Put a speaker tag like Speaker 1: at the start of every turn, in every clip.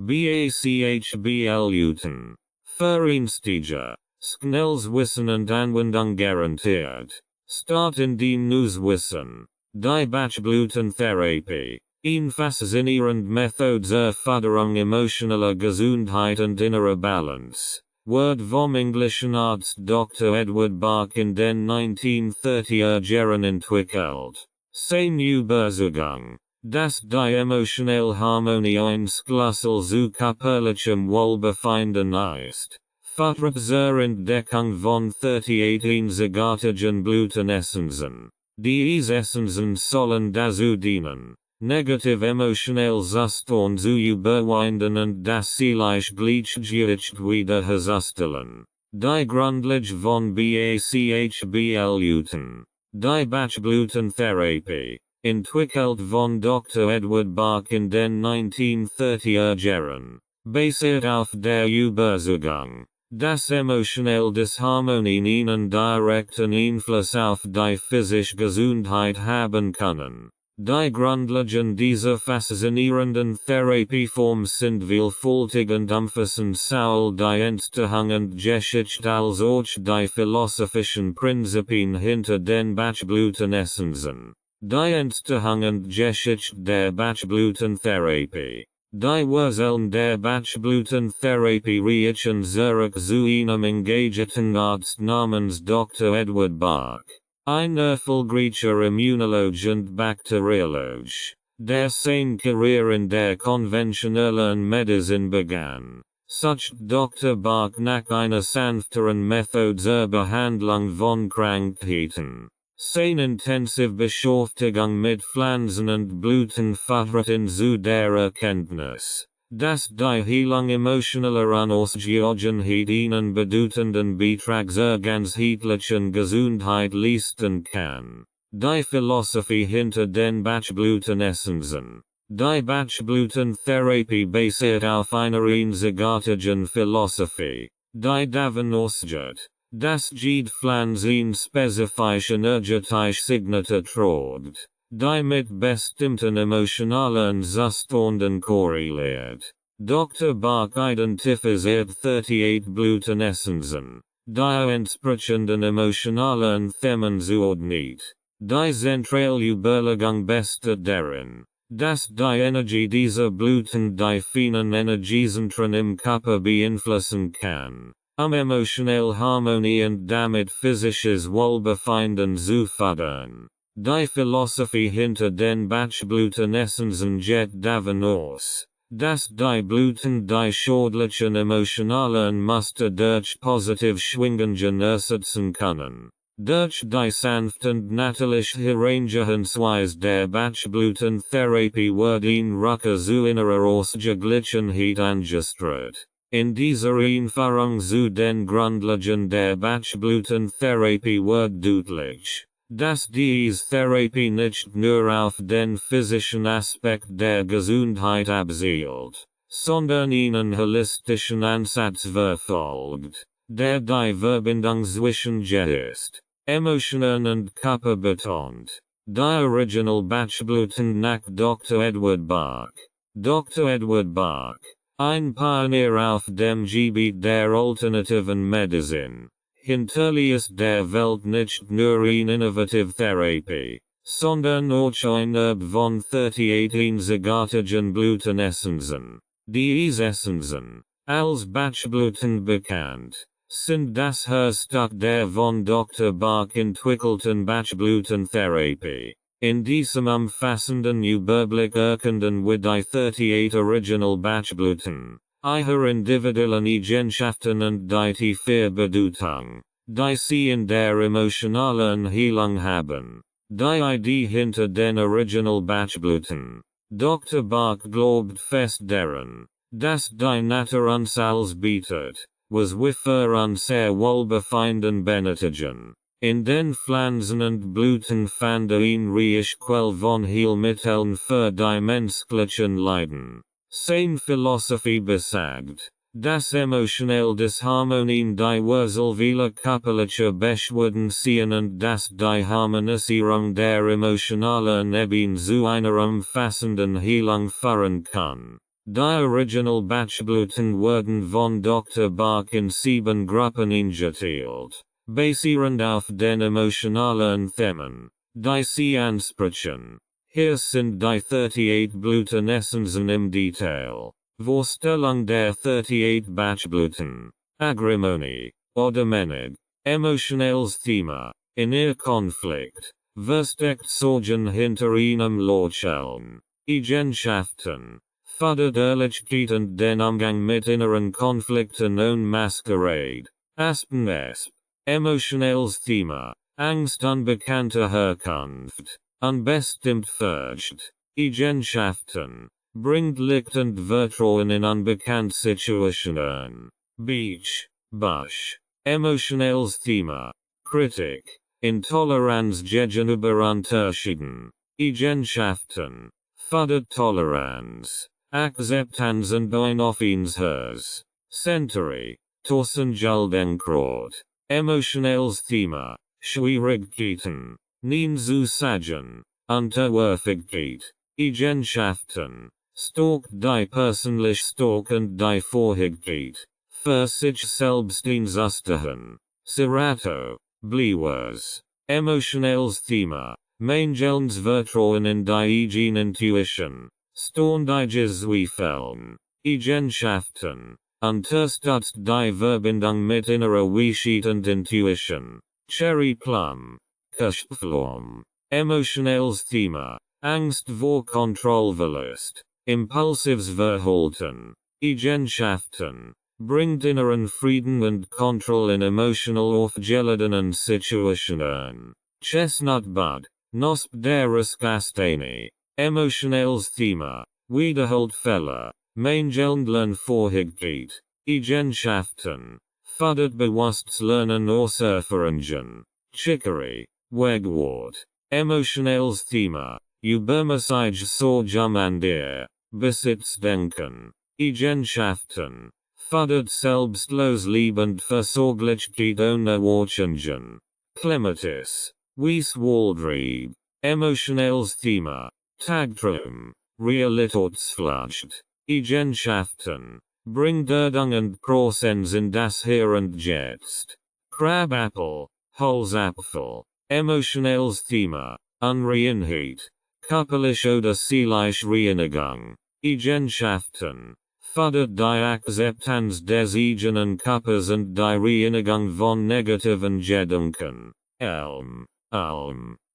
Speaker 1: Bachblüten. Veröffentliche. Schnellwissen und Anwendung garantiert. Start in die Newswissen. Die Bachblütentherapie. Ein faszinierend Methode zur Förderung emotionaler Gesundheit und innerer Balance. Word vom englischen Arzt Dr. Edward Bach in den 1930er Jahren entwickelt. Seine Überzeugung, dass die emotionale Harmonie ein Schlüssel zu körperlichem Wohlbefinden ist, vertritt zur Entdeckung von 38 sogartigen Blütenessenzen. Diese Essenzen sollen dazu dienen, negative emotional Zustände zu überwinden und das Gleichgewicht wiederherzustellen. Die Grundlage von Bachblüten. Die Bachblütentherapie, entwickelt von Dr. Edward Bach in den 1930er Jahren, basiert auf der Überzeugung, dass emotionelle Disharmonien einen direkten Einfluss auf die physische Gesundheit haben können. Die Grundlagen dieser faszinierenden Therapieform sind vielfältig und umfassen sowohl die Entstehung und Geschichte als auch die philosophischen Prinzipien hinter den Bachblütenessenzen. Die Entstehung und Geschichte der Bachblütentherapie. Die Wurzeln der Bachblütentherapie reichen zurück zu einem engagierten Arzt namens Dr. Edward Bach. Ein erfolgreicher Immunologe und Bakteriologe, der seine Karriere in der konventionellen Medizin begann, suchte Dr. Bach nach einer sanfteren Methode zur Behandlung von Krankheiten. Seine intensive Beschäftigung mit Pflanzen und Blüten führte ihn zu der Erkenntnis, dass die Heilung emotionaler Unausgewogenheit einen bedeutenden Beitrag zur ganzheitlichen Gesundheit leisten kann. Die Philosophie hinter den Bachblütenessenzen. Die Bachblütentherapie basiert auf einer einzigartigen Philosophie, die davon ausgeht, dass jede Pflanze ein spezifisches energetisches Signatur trägt, die mit bestimmten emotionalen Zuständen korreliert. Dr. Bach identifiziert 38 Blütenessenzen, die entsprechenden emotionalen Themen zuordnet. Die zentrale Überlegung besteht darin, dass die Energie dieser Blüten die feinen Energiezentren im Körper beeinflussen kann, emotionale Harmonie und damit physisches Wohlbefinden zu fördern. Die Philosophie hinter den Bachblütenessenzen geht davon aus, dass die Blüten die schädlichen emotionalen Muster durch positive Schwingungen ersetzen können. Durch die sanft und natürlich Herangehensweise der Bachblütentherapie wird ein Rückkehr zu innerer Ausgeglichenheit angestrebt. In dieser Einführung zu den Grundlagen der Bachblütentherapie wird deutlich, dass diese Therapie nicht nur auf den physischen Aspekt der Gesundheit abzielt, sondern einen holistischen Ansatz verfolgt, der die Verbindung zwischen Geist, Emotionen und Körper betont. Die Original Bachblüten nach Dr. Edward Bach. Dr. Edward Bach, ein Pionier auf dem Gebiet der alternativen Medizin, hinterließ der Welt nicht nur eine innovative Therapie, sondern auch ein Erbe von 38 einzigartigen Blütenessenzen. Diese Essenzen, als Bachblüten bekannt, sind das Herzstück der von Dr. Bach entwickelten Bachblütentherapie. In diesem umfassenden Überblick erkunden wir die 38 Original Bachblüten, ihre individuellen Eigenschaften und die tiefe Bedeutung, die sie in der emotionalen Heilung haben. Die Idee hinter den Original Bachblüten. Dr. Bach glaubt fest daran, dass die Natur uns alles bietet, was wir für unser Wohlbefinden benötigen. In den Pflanzen und Blüten fand ein reiche Quell von Heilmitteln für die menschlichen Leiden. Seine Philosophie besagt, dass emotionelle Disharmonien die Wurzel vieler körperlicher Beschwerden ziehen und dass die Harmonisierung der emotionalen Ebene zu einer umfassenden Heilung führen kann. Die original Bachblüten wurden von Dr. Bach in 7 Gruppen eingeteilt, basierend auf den emotionalen Themen, die sie ansprechen. Hier sind die 38 Blütenessenzen im Detail. Vorstellung der 38 Bachblüten. Agrimony, oder Menig. Emotionales Thema. In ihr Konflikt. Versteckt Sorgen hinter einem Lächeln. Eigenschaften. Fördert Ehrlichkeit und den Umgang mit inneren Konflikten und Maskerade. Aspen-esp. Emotionales Thema. Angst unbekannter Herkunft. Unbestimmt furcht. Eigenschaften. Bringt Licht und Vertrauen in unbekannt Situationen. Beach. Bush. Emotionales Thema. Kritik. Intoleranz gegenüber Unterschieden. Eigenschaften. Fördert Toleranz. Akzeptanz und ein offenes Herz. Century. Torsengeldenkrot. Emotionales Thema. Schwierigkeiten. Nien zu sagen. Unterwürfigkeit. Eigenschaften. Stalk die persönlich Stalk und die Vorhigkeit. Für sich selbst einzustehen. Serato. Bliwers. Emotionales Thema. Mangelns Vertrauen in die eigene Intuition. Storndige Zweifeln. Eigenschaften. Unterstützt die Verbindung mit innerer Weisheit und Intuition. Cherry Plum. Kirschpflum. Emotionales Thema. Angst vor Kontrollverlust. Impulsives Verhalten. Eigenschaften. Bringt inneren Frieden und Kontrolle in emotional aufgeladenen Situationen. Chestnut Bud. Nosp deres Castani. Emotionales Thema. Wiederholt Fälle. Mangeln Vorhigkeit. Eigenschaften. Fördert Bewusstslernen aus Erfahrungen. Chicory. Wegwort. Emotionales Thema. Übermäßig Sorge an dir. Besitzdenken. Eigenschaften. Fördert Selbstlosigkeit und Versorglichkeit ohne Wartungen. Clematis. Wieswaldrieb. Emotionales Thema. Tagtraum. Realitätsflucht. Eigenschaften. Bringt Erdung und Präsenz in das Hier und Jetzt. Crabapfel. Holzapfel. Emotionales Thema. Unreinheit. Körperliche oder seelische Reinigung. Eigenschaften. Fördert die Akzeptanz des eigenen Körpers und die Reinigung von negativen Gedanken. Elm.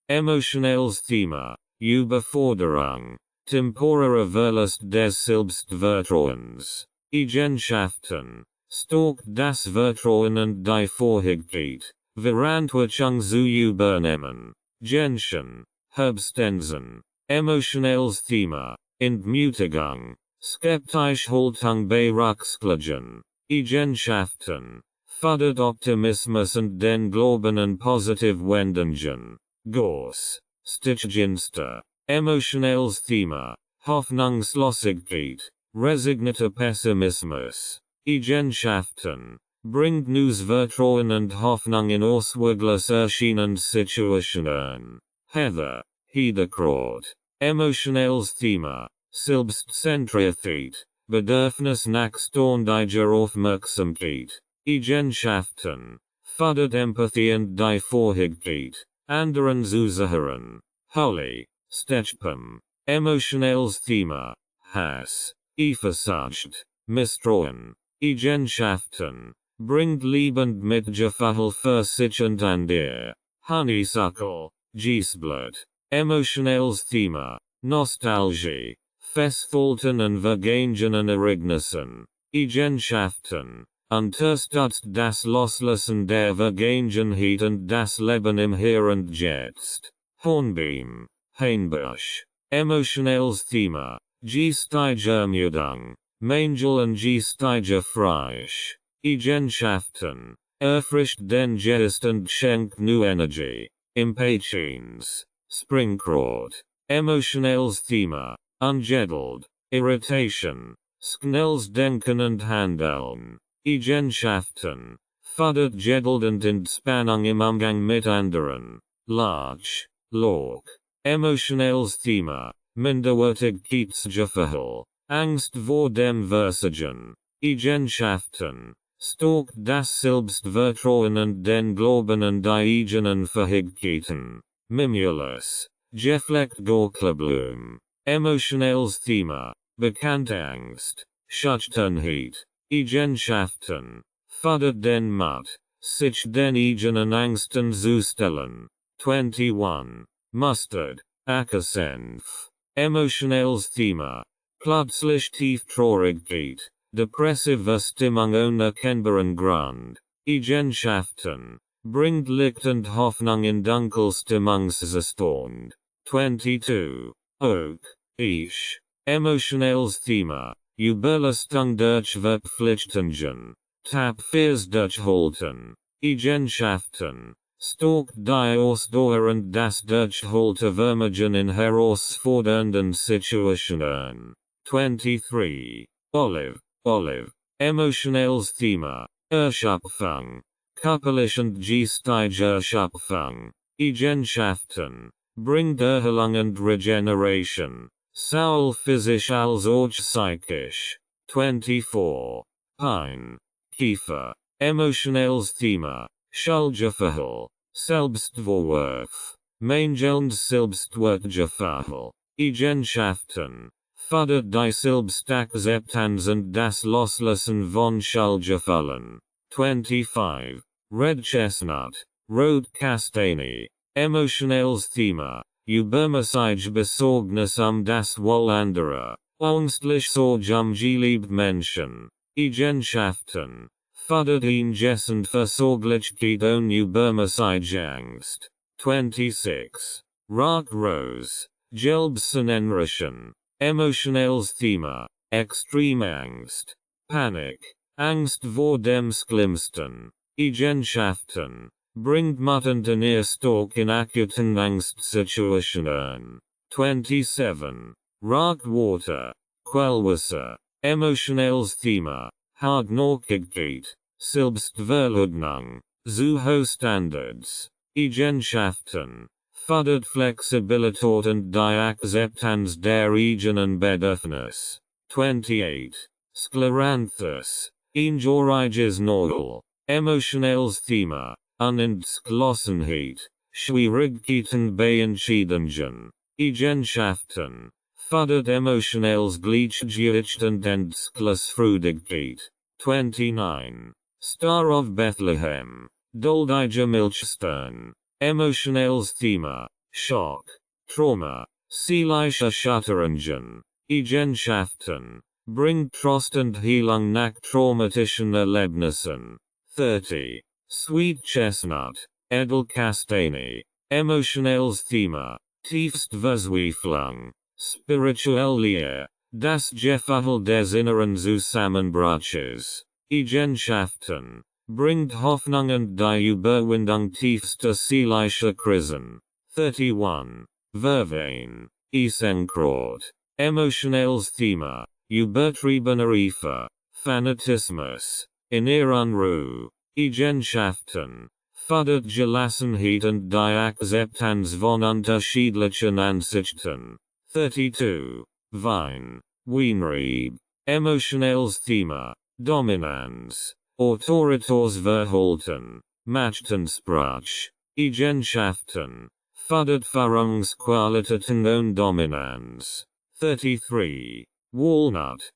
Speaker 1: Emotionales Thema. Überforderung. Temporäre Verlust des Selbstvertrauens. Eigenschaften. Stalkt das Vertrauen und die Vorhigkeit. Verantwortung zu übernehmen. Gentian. Herbstensen. Emotionales Thema. Entmutigung. Skeptisch Haltung bei Rückschlägen. Eigenschaften. Fördert Optimismus und den Glauben an positive Wendungen. Gors. Stichginster. Emotionales Thema. Hoffnungslosigkeit. Resignater Pessimismus. Eigenschaften. Bringt neues Vertrauen und Hoffnung in ausweglos erscheinende Situationen. Heather. Hedekraut. Emotionales Thema. Selbstzentriertheit. Bedürfnis nach ständiger Aufmerksamkeit. Eigenschaften. Fördert Empathie und die Vorhigkeit. Anderen zuzuhören. Holly. Stechpum. Emotionales Thema. Hass. Eifersucht. Misstrauen. Eigenschaften. Bringt liebend Mitgefühl für sich und an dir. Honeysuckle. Giesblatt. Emotionales Thema. Nostalgie. Festhalten und vergangenen Ereignissen. Eigenschaften. Unterstützt das Loslassen der Vergangenheit und das Leben im Hier und Jetzt. Hornbeam. Hainbusch. Emotionales Thema. Geistige Ermüdung. Mangel und geistige Freisch. Eigenschaften. Erfrischt den Geist und schenkt neue Energie. Impatience. Springkraut. Emotionales Thema. Ungeduld. Irritation. Schnelles Denken und Handeln. Eigenschaften. Fördert Geduld und Entspannung im Umgang mit anderen. Large. Log. Emotionales Thema. Minderwertigkeitsgefühl. Angst vor dem Versagen. Eigenschaften. Stalkt das Selbstvertrauen und den Glauben an die eigenen Fähigkeiten. Mimulus. Geflecht Gorklablum. Emotionales Thema. Bekannte Angst. Schüchternheit. Eigenschaften. Fördert den Mut, sich den eigenen Angsten zu stellen. 21. Mustard. Ackersenf. Emotionales Thema. Plötzlich Tieftraurigkeit. Depressive Stimmung ohne kennbaren Grund. Eigenschaften. Bringt Licht und Hoffnung in Dunkelstimmungszustand. 22. Auch. Ich. Emotionales Thema. Überlastung durch Verpflichtungen. Tapfers durchhalten. Eigenschaften. Stalkt die Ausdauer und das Durchhaltevermögen in herausfordernden Situationen. 23. Olive. Emotionales Thema. Erschöpfung. Körperlich und geistige Erschöpfung. Eigenschaften. Bringt Erholung und Regeneration. Sowohl physisch als auch psychisch. 24. Pein. Kiefer. Emotionales Thema. Schuldgefühl. Selbstvorwurf. Mangelndes Selbstwertgefühl. Eigenschaften. Fördert die Selbstakzeptanz und das Loslassen von Schuldgefühlen. 25. Red Chestnut. Rot Kastanie. Emotionales Thema. Übermäßige Besorgnis das Wohl anderer. Ängstlich Sorge geliebte Menschen. Eigenschaften. Fördert ingessend Versorglichkeit ohne übermäßige Angst. 26. Rock Rose. Gelbsonnenration. Emotionales Thema. Extreme Angst. Panik. Angst vor dem Schlimmsten. Eigenschaften. Bringt Mut und Erstark in akuten Angstsituationen. 27. Rock Water. Quellwasser. Emotionales Thema. Hartnäckigkeit. Selbstverleugnung. Zu hohe Standards. Eigenschaften. Fördert Flexibilität und die Akzeptanz der eigenen Bedürfnisse. 28. Scleranthus. Enjoyges Neuel. Emotionales Thema. Unentschlossenheit. Schwierigkeiten bei Entscheidungen. Eigenschaften. Fördert emotionales Gleichgewicht und Entschlussfreudigkeit. 29. Star of Bethlehem. Duldige Milchstern. Emotionales Thema. Schock. Trauma. Seelische Erschütterungen. Eigenschaften. Bringt Trost und Heilung nach traumatischen Erlebnissen. 30. Sweet Chestnut. Edelkastanie. Emotionales Thema. Tiefst Verzweiflung. Spirituelle Lehre. Das Gefühl des inneren Zusammenbruches. Eigenschaften. Bringt Hoffnung und die Überwindung tiefster seelischer Krisen. 31. Verwein. Isenkraut. Emotionales Thema. Übertriebener Eifer. Fanatismus. Innere Unruhe. Eigenschaften. Fördert Gelassenheit und die Akzeptanz von unterschiedlichen Ansichten. 32. Wein. Weinrieb. Emotionales Thema. Dominanz. Autoritätsverhalten. Machtansprach. Eigenschaften. Fördert Führungsqualitäten und Dominanz. 33. Walnut.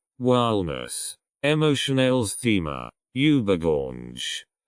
Speaker 1: Emotionales Thema. Übergang.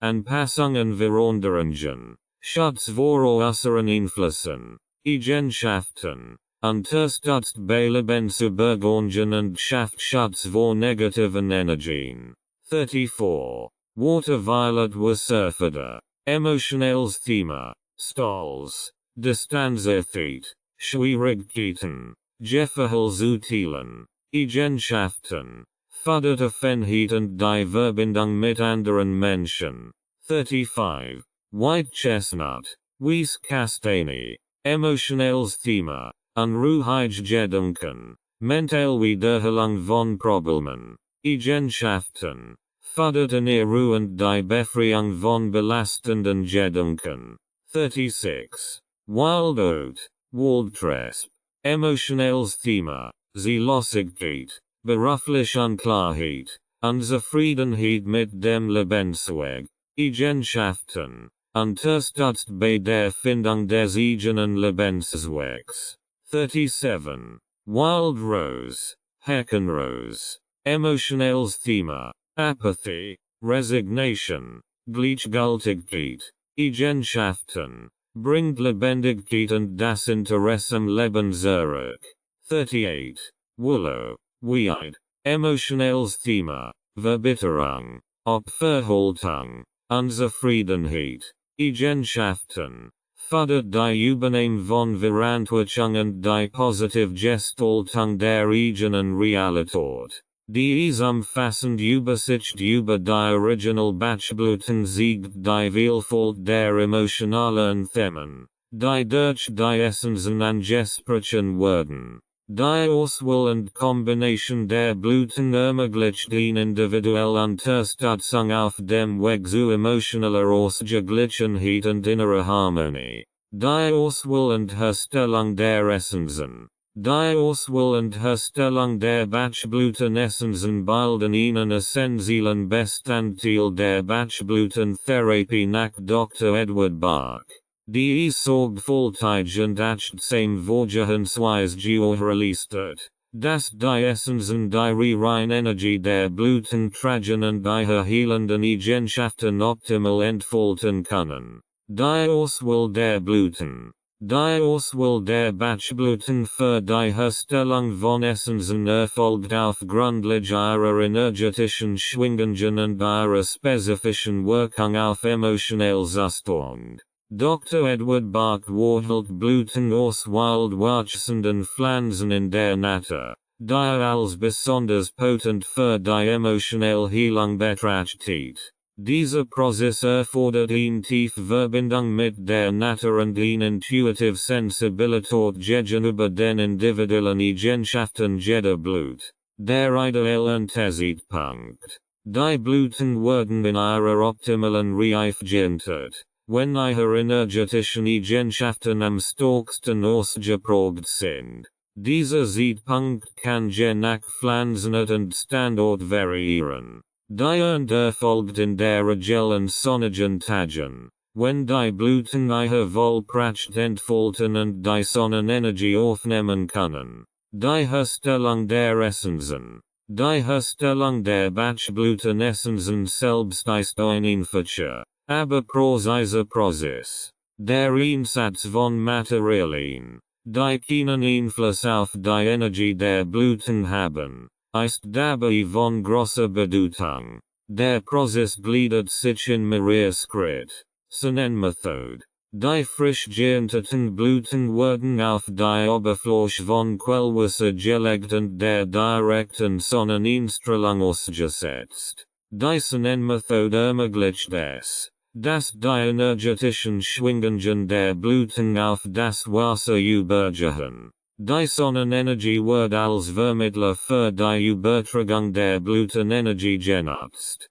Speaker 1: Anpassungen Veränderungen. Schutz vor äußeren Einflüssen. Eigenschaften. Unterstützt bei Lebensübergängen und schafft Schutz vor negativen Energien. 34. Waterviolet Wasserfeder. Emotionales Thema. Stalls. Distanziertheit. Schwierigkeiten. Gefühl zu teilen. Eigenschaften. Fördert Offenheit und die Verbindung mit anderen Menschen. 35. White Chestnut. Weiss Kastanie. Emotionales Thema. Unruhige Gedanken. Mental Wiederholung von Problemen. Eigenschaften. Fördert Ernährung und die Befreiung von belastenden Gedanken. 36. Wild Oat. Waldtresp. Emotionales Thema. Seelosigkeit. beruflichen Klarheit, Unzufriedenheit mit dem Lebensweg, Eigenschaften, unterstützt bei der Findung des eigenen Lebenswegs. 37. Wild Rose, Heckenrose, emotionales Thema, Apathy, Resignation, Gleichgültigkeit, Eigenschaften, bringt Lebendigkeit und das Interesse am Leben zurück. 38. Willow, Weid, emotionales Thema, Verbitterung, Abverhaltung, Unzufriedenheit, Eigenschaften, fördert die Übernahme von Verantwortung und die positive Gestaltung der eigenen Realität. Die umfassend Übersicht über die Original Bachblüten zeigt die Vielfalt der emotionalen Themen, die durch die Essenzen angesprochen werden. Die Auswahl und Kombination der Blüten ermöglicht die individuelle Unterstützung auf dem Weg zu emotionaler Ausgeglichenheit und innerer Harmonie. Die Auswahl und Herstellung der Essenzen. Die Auswahl und Herstellung der Bachblütenessenzen bilden einen essentiellen Bestandteil der Bachblütentherapie nach Dr. Edward Bach. Die sorgfältig und achtsam Vorgehensweise gewährleistet, dass die Essenzen die reine Energie der Blüten tragen und ihre heilenden Eigenschaften optimal entfalten können. Die Auswahl der Blüten. Die Auswahl der Bachblüten für die Herstellung von Essenzen erfolgt auf Grundlage ihrer energetischen Schwingungen und ihrer spezifischen Wirkung auf emotionale Zustand. Dr. Edward Bach wählt Blüten aus wild wachsenden Pflanzen in der Natur, die als besonders potent für die emotionale Heilung betrachtet. Dieser Prozess erfordert eine tiefe Verbindung mit der Natur und eine intuitive Sensibilität gegenüber den individuellen Eigenschaften jeder Blut. Der ideale Unterschiedpunkt. Die Blüten werden in ihrer optimalen Reife geerntet, wenn ihre energetischen Eigenschaften am stärksten ausgeprägt sind. Dieser Zeitpunkt kann je nach Pflanzenart und Standort variieren. Die Ernte erfolgt in der Regel an sonnigen Tagen, wenn die Blüten ihre Vollpracht entfalten und die Sonnenenergie aufnehmen können. Die Herstellung der Essenzen. Die Herstellung der Bachblütenessenzen selbst ist ein einfacher, aber präziser Prozess. Der Einsatz von Materialien, die keinen Einfluss auf die Energie der Blüten haben, ist dabei von großer Bedeutung. Der Prozess gliedert sich in mehrere Schritte. Sonnenmethode. Die frisch geernteten Blüten werden auf die Oberfläche von Quellwasser gelegt und der direkten Sonneneinstrahlung ausgesetzt. Die Sonnenmethode ermöglicht es, dass die energetischen Schwingungen der Blüten auf das Wasser übergehen. Die Sonnenenergie wird als Vermittler für die Übertragung der Blütenenergie genutzt.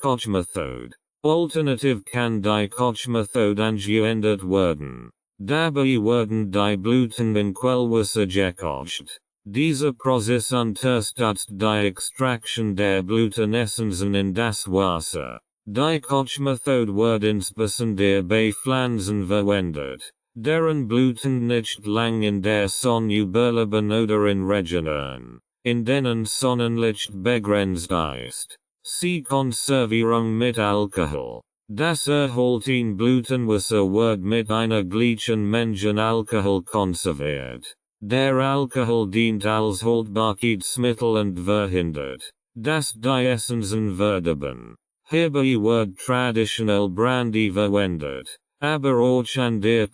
Speaker 1: Kochmethode. Alternativ kann die Kochmethode angewendet werden. Dabei werden die Blüten in Quellwasser gekocht. Dieser Prozess unterstützt die Extraction der Blütenessenzen in das Wasser. Die Kochmethode wird insbesondere bei Pflanzen verwendet, deren Blüten nicht lang in der Sonne überleben oder in Regionen, in denen Sonnenlicht begrenzt ist. Sie Konservierung mit Alkohol. Das erhaltene Blütenwasser wird mit einer gleichen Menge Alkohol konserviert. Der Alkohol dient als Haltbarkeitsmittel und verhindert, dass die Essenzen verderben. Hierbei wird traditionell Brandy verwendet, aber auch andere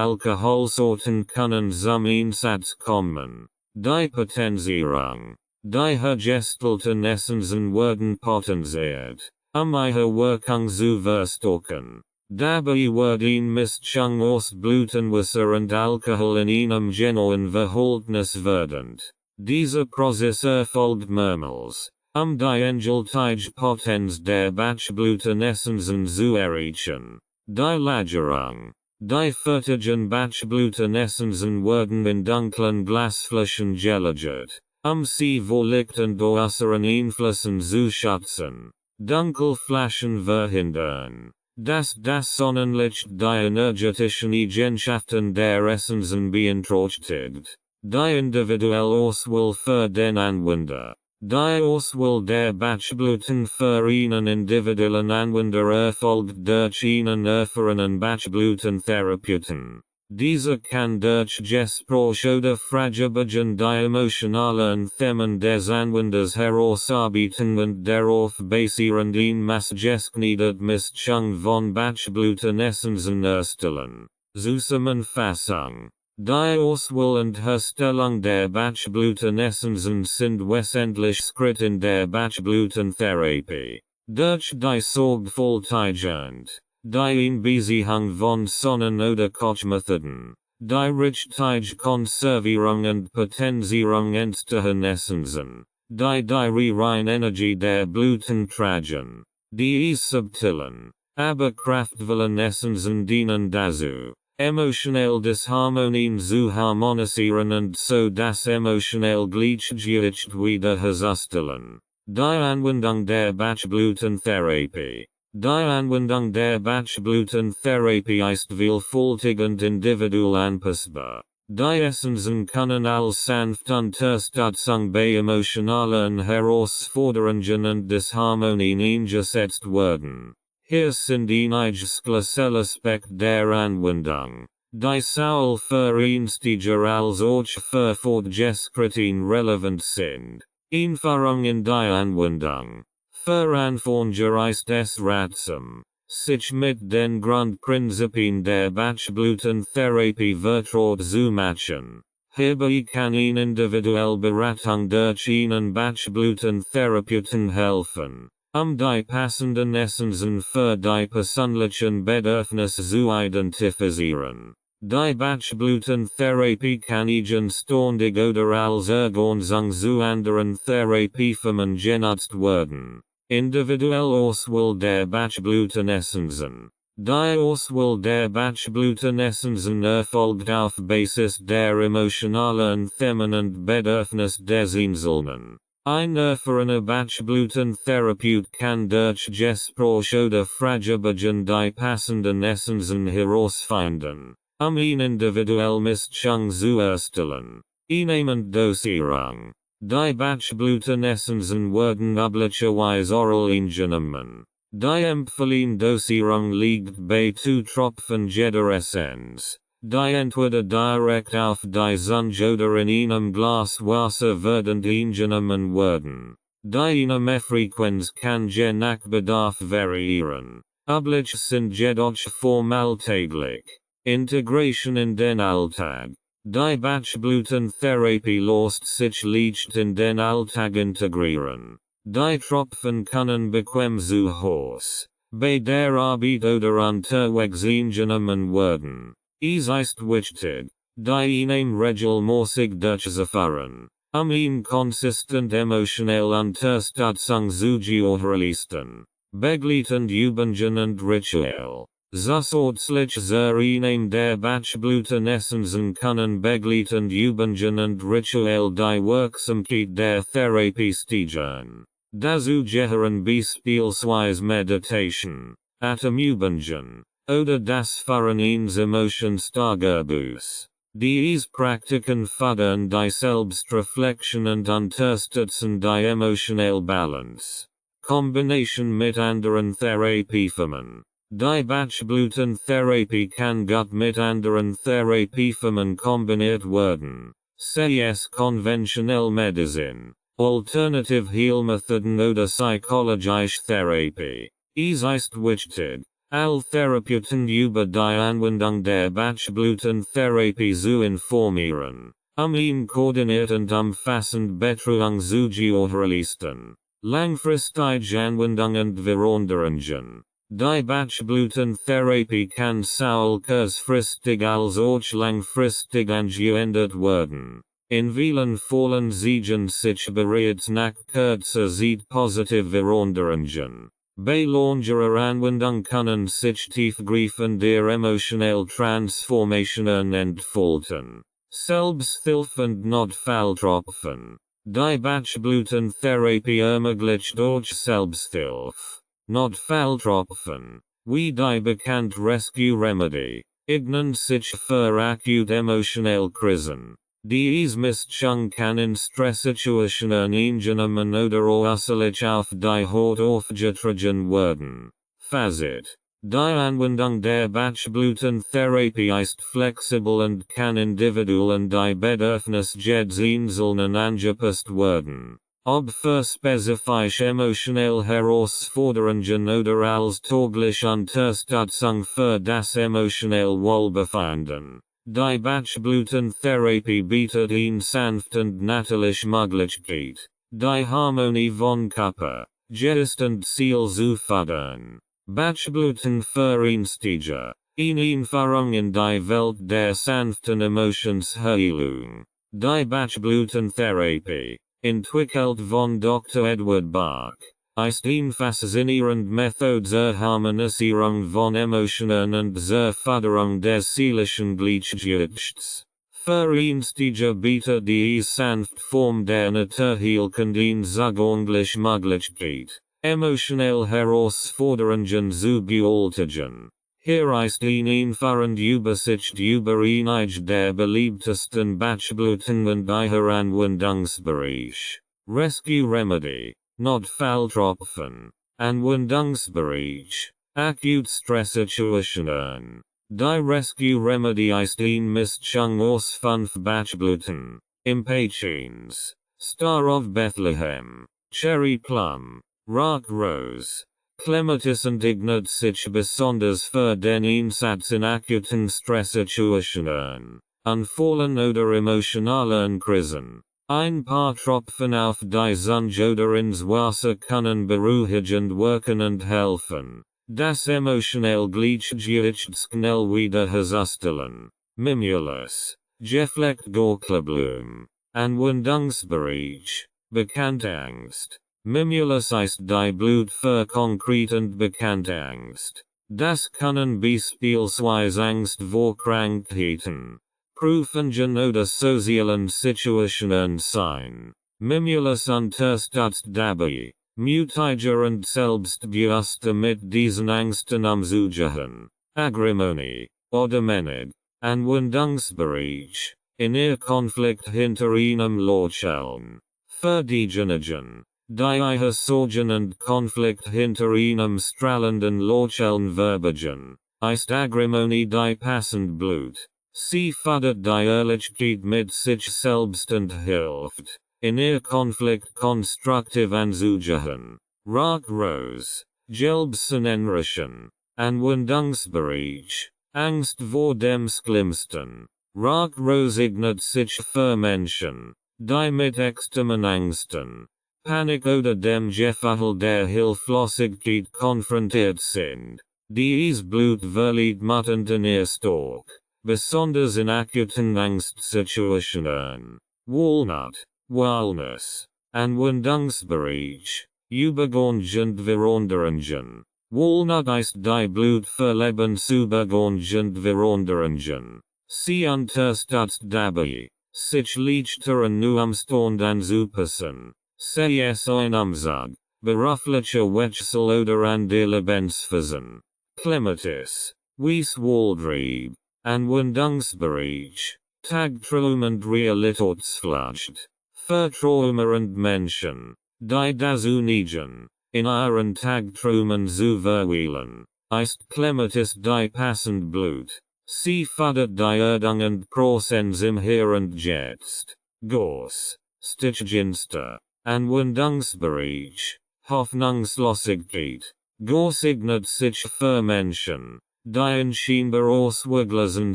Speaker 1: Alkoholsorten können zum Einsatz kommen. Die Potenzierung. Die hergestellten Essenzen werden potenziert, ihre Wirkung zu verstärken. Dabei wird eine Mischung aus Blütenwasser und Alkohol in einem genauen Verhältnis verdammt. Dieser Prozess erfolgt mehrmals, die endgültige Potenz der Bachblütenessenzen zu erreichen. Die Lagerung. Die fertigen Bachblütenessenzen werden in dunklen Glasflaschen gelagert, Sie vorlichten do unseren Einflüssen zu schützen. Dunkel Flaschen verhindern. Das Sonnenlicht die energetischen Eigenschaften der Essensen beeinträchtigt. Die individuelle Auswahl für den Anwender. Die Auswahl der Bachblüten für einen individuellen Anwender erfolgt durch einen erfahrenen Bachblütentherapeuten. Dieser kann durch Gespräch oder Fragebögen die emotionalen Themen des Anwenders herausarbeiten und darauf basierend ein maßgeschneidertes Mischung von Bachblütenessenzen erstellen. Zusammenfassung. Die Auswahl und Herstellung der Bachblütenessenzen sind wesentlich Schritt in der Bachblütentherapie. Durch die Sorgfältigkeit. Die Einbeziehung von Sonnen oder Kochmethoden. Die richtige Konservierung und Potenzierung entstehen Essenzen. Die reine Energie der Blüten tragen. Die subtilen, aber kraftvollen Essenzen dienen dazu, emotionell Disharmonien zu harmonisieren und so das emotionell Gleichgewicht wiederherzustellen. Die Anwendung der Bachblütentherapie. Die Anwendung der Bachblütentherapie ist vielfältig und individuell anpassbar. Die Essenzen können als sanfte Unterstützung bei emotionalen Herausforderungen und Disharmonien eingesetzt werden. Hier sind einige Schlüsselaspekte der Anwendung. Die Soul für Einsteiger als auch für Fortgeschrittene relevant sind. Einführung in die Anwendung. Für Anfänger ist es ratsam, sich mit den Grundprinzipien der Bachblütentherapie vertraut zu machen. Hierbei kann eine individuelle Beratung durch einen Bachblütentherapeuten helfen, die passenden Essenzen für die persönlichen Bedürfnisse zu identifizieren. Die Bachblütentherapie kann eigenständig oder als Ergänzung zu anderen Therapieformen genutzt werden. Individuelle Auswahl der Bachblütenessenzen. Die Auswahl der Bachblütenessenzen erfolgt auf Basis der emotionalen Themen und Bedürfnisse des Einzelnen. Ein erfahrener Bachblütentherapeut kann durch Gespräch oder Fragebögen die passenden Essenzen herausfinden, eine individuelle Mischung zu erstellen. Einnehmend Dosierung. Die Bachblütenessenzen werden üblicherweise oral eingenommen. Die empfohlene Dosierung liegt bei 2 Tropfen jeder Essenz, die entweder direkt auf die Zunge oder in einem Glas Wasser werden eingenommen werden. Die Einnahmefrequenz kann je nach Bedarf variieren. Üblich sind jedoch formal täglich. Integration in den Alltag. Die Bachblütentherapie lässt sich leicht in den Alltag integrieren. Die Tropfen können bequem zu Hause, bei der Arbeit oder unterwegs eingenommen werden. Es ist wichtig, die Einnahme regelmäßig durchzuführen, eine konsistent emotionelle Unterstützung zu gewährleisten. Begleitend Übungen und Ritual. Zusätzlich zur Einnahme der Bachblütenessenzen können begleitend Übungen und Ritual die Wirksamkeit der Therapie steigern. Dazu gehören beispielsweise Meditation, Atemübungen, oder das Führen eines Emotionstagebuchs. Diese Praktiken fördern die Selbstreflexion und unterstützen die emotionelle Balance. Kombination mit anderen Therapieformen. Die Bachblütentherapie kann gut mit anderen Therapieformen kombiniert werden, sei es konventionelle Medizin, Alternative Heilmethoden oder psychologische Therapie. Es ist wichtig, alle Therapeuten über die Anwendung der Bachblütentherapie zu informieren, eine koordiniert und umfassend Betreuung zu gewährleisten. Langfristige Anwendung und Veränderungen. Die Bachblütentherapie kann sowohl kurzfristig als auch langfristig angewendet werden. In vielen Fällen sehen sich bereits nach kurzer Zeit positive Veränderungen. Bei längerer Anwendung können sich tiefgreifende emotionelle Transformationen entfalten. Selbsthilfe und Notfalltropfen. Die Bachblüten Therapie ermöglicht durch Selbsthilfe. Notfalltropfen. Wie die bekannt Rescue Remedy. Ignan sich für acute emotionelle Krisen. Dies Mischung kann in Stresssituationen eingenommen oder äußerlich auf die Haut aufgetragen werden. Fazit. Die Anwendung der Bachblütentherapie ist flexibel und kann individuell an die Bedürfnisse jedes Einzelnen angepasst werden. Ob für spezifische emotionelle Herausforderungen oder als tägliche Unterstützung für das emotionelle Wohlbefinden. Die Bachblütentherapie bietet eine sanfte und natürliche Möglichkeit, die Harmonie von Körper, Geist und Ziel zu fördern. Bachblüten für Einsteiger, eine Einführung in die Welt der sanften Emotionsheilung. Die Bachblütentherapie, entwickelt von Dr. Edward Bach, ist eine faszinierende Methode zur Harmonisierung von Emotionen und zur Förderung des seelischen Gleichgewichts. Für Einsteiger bietet die sanfte Form der Naturheilkunde eine zugängliche Möglichkeit, emotionelle Herausforderungen zu bewältigen. Hier ist eine einfahrende Übersicht über einige der beliebtesten Bachblüten und ihr Anwendungsbereich. Rescue Remedy, Notfalltropfen, Anwendungsbereich, Acute Stresssituationen. Die Rescue Remedy ist eine Mischung aus 5 Bachblüten, Impatiens, Star of Bethlehem, Cherry Plum, Rock Rose, Clematis und eignet sich besonders für den Einsatz in akuten Stresssituationen, Anfällen oder emotionalen Krisen. Ein paar Tropfen auf die Zunge oder ins Wasser können beruhigend wirken und helfen, das emotionelle Gleichgewicht schnell wiederherzustellen. Mimulus, Geflecht Gorkleblume, Anwendungsbereich, bekannt Angst. Mimulus ist die Blut für konkret und bekannte Angst. Das können beispielsweise Angst vor Krankheiten, Prüfungen oder sozialen Situationen sein. Mimulus unterstützt dabei, mutiger und selbstbewusster mit diesen Ängsten umzugehen. Agrimony, oder Menig, Anwendungsbereich, in ihr Konflikt hinter einem Lorcheln. Für diejenigen, die ihr Sorgen und Konflikt hinter einem strahlenden Lorcheln verbergen, ist Agrimony die passend Blut. Sie fördert die Ehrlichkeit mit sich selbst und hilft, in ihr Konflikt konstruktiv anzugehen. Rock Rose, Gelbsonnenration, Anwendungsbereich, Angst vor dem Schlimmsten. Rock Rose eignet sich für Menschen, die mit extremen Ängsten, Panik oder dem Gefühl der Hilflosigkeit konfrontiert sind. Dies Blut verliert muttend in ihr Stock, besonders in akuten Angstsituationen. Walnuss, Anwendungsbereich, übergangend Veränderungen. Walnut ist die Blut für lebensübergangend Veränderungen. Sie unterstützt dabei, sich leichteren Umstand anzupassen. Sei es ein Umzug, beruflicher Wechsel oder an der Lebensphase. Clematis, Wieswaldrieb, Anwendungsbereich, Tagtraum und Realitätsflucht. Vertraumer und Menschen, die dazu neigen, in ihren Tagträumen zu verweilen, ist Clematis die passend Blut. Sie fördert die Erdung und Prozess im Hier und Jetzt. Gors, Stichginster, Anwendungsbereich, Hoffnungslosigkeit. Gors eignet sich für Menschen, die in scheinbar ausweglosen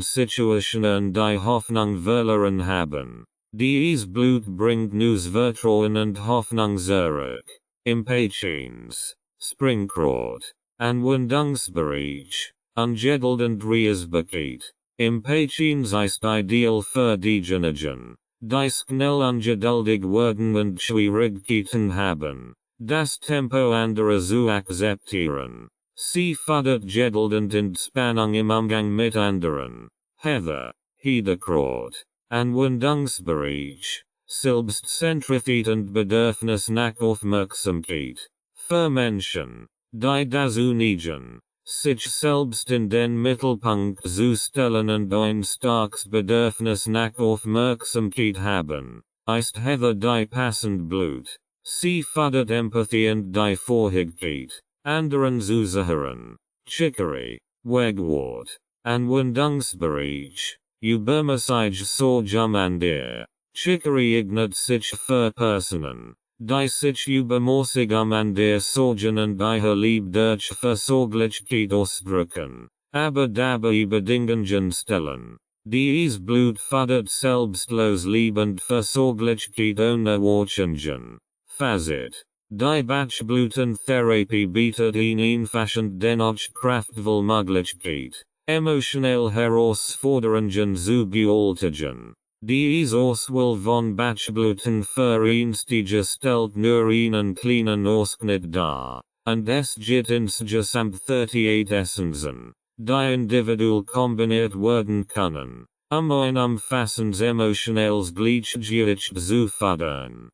Speaker 1: Situationen die Hoffnung verloren haben. Dies Blut bringt neues Vertrauen und Hoffnung zurück. Impatiens, Springkraut, Anwendungsbereich, ungeduld und Reisbarkeit. Impatiens ist ideal für diejenigen, die schnell ungeduldig werden und Schwierigkeiten haben, das Tempo anderer zu akzeptieren. Sie fördert Geduld und Entspannung im Umgang mit anderen. Heather, Hedekraut, Anwendungsbereich, selbstzentrifizierend Bedürfnis nach Aufmerksamkeit. Vermenschen. Die Dasunigen. Sich selbst in den Mittelpunkt zu stellen und ein starkes Bedürfnis nach Aufmerksamkeit haben, ist Heather die passend Blut. Sie fördert Empathie und die Fähigkeit, anderen zuzuhören. Chicory. Wegwort. Anwendungsbereich. Übermäßig Sorge Chicory ignat sich für Personen, die sich übermäßig an der Sorgen und ihrer Liebe durch Versorglichkeit ausdrücken, aber dabei Bedingungen stellen. Dies Blut fördert selbstlos Liebe und Versorglichkeit ohne Wartungen. Fazit. Die Bachblütentherapie bietet Ihnen fashioned dennoch kraftvoll Möglichkeit, emotionell Herausforderungen zu bewältigen. Dies Auswahl von Bachblüten für Einsteiger stellt nur einen kleinen Ausschnitt dar, und es gibt insgesamt 38 Essenzen, die individuell kombiniert werden können, ein umfassendes emotionelles Gleichgewicht zu fördern.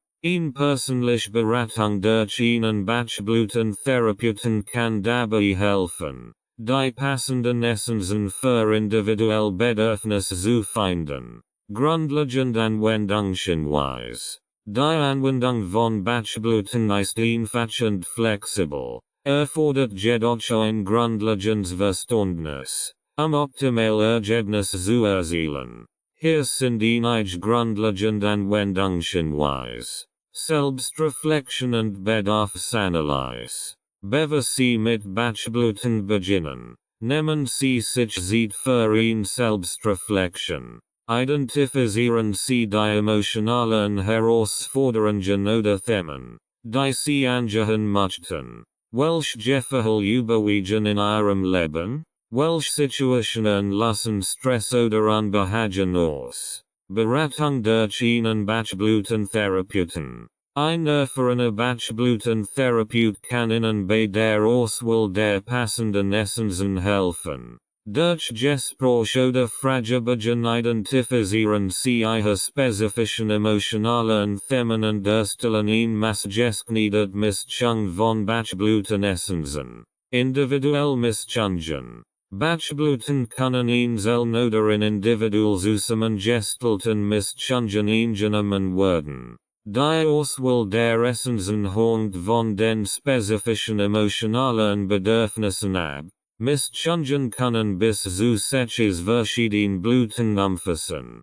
Speaker 1: Persönliche Beratung durch einen Bachblütentherapeuten kann dabei helfen, die passenden Essenzen für individuelle Bedürfnisse zu finden. Grundlegend Anwendungshinweis. Die Anwendung von Bachblüten ist einfach und flexibel, erfordert jedoch ein grundlegendes Verständnis, optimale Ergebnisse zu erzielen. Hier sind einige grundlegende Anwendungshinweise. Selbstreflexion und Bedarfsanalyse. Bevor Sie mit Bachblüten beginnen, nehmen Sie sich Zeit für eine Selbstreflexion. Identifizieren Sie die emotionalen Herausforderungen oder Themen, die Sie angehen möchten. Welche Gefälle überwiegen in Ihrem Leben? Welche Situationen lassen Stress oder Unbehagen aus? Beratung durch einen Bachblütentherapeuten. Ein erfahrener Bachblütentherapeut kann Ihnen bei der Auswahl der passenden Essenzen helfen. Durch Gespräch oder Fragebögen identifizieren Sie Ihre spezifischen emotionalen Themen und erstellen ein maßgeschneidert Mischung von Bachblütenessenzen. Individuell Mischungen. Bachblüten können einzeln oder in individuell zusammengestellten Mischungen eingenommen werden. Die Auswahl der Essenzen hängt von den spezifischen emotionalen Bedürfnissen ab. Mischungen können bis zu 6 verschiedene Blüten umfassen.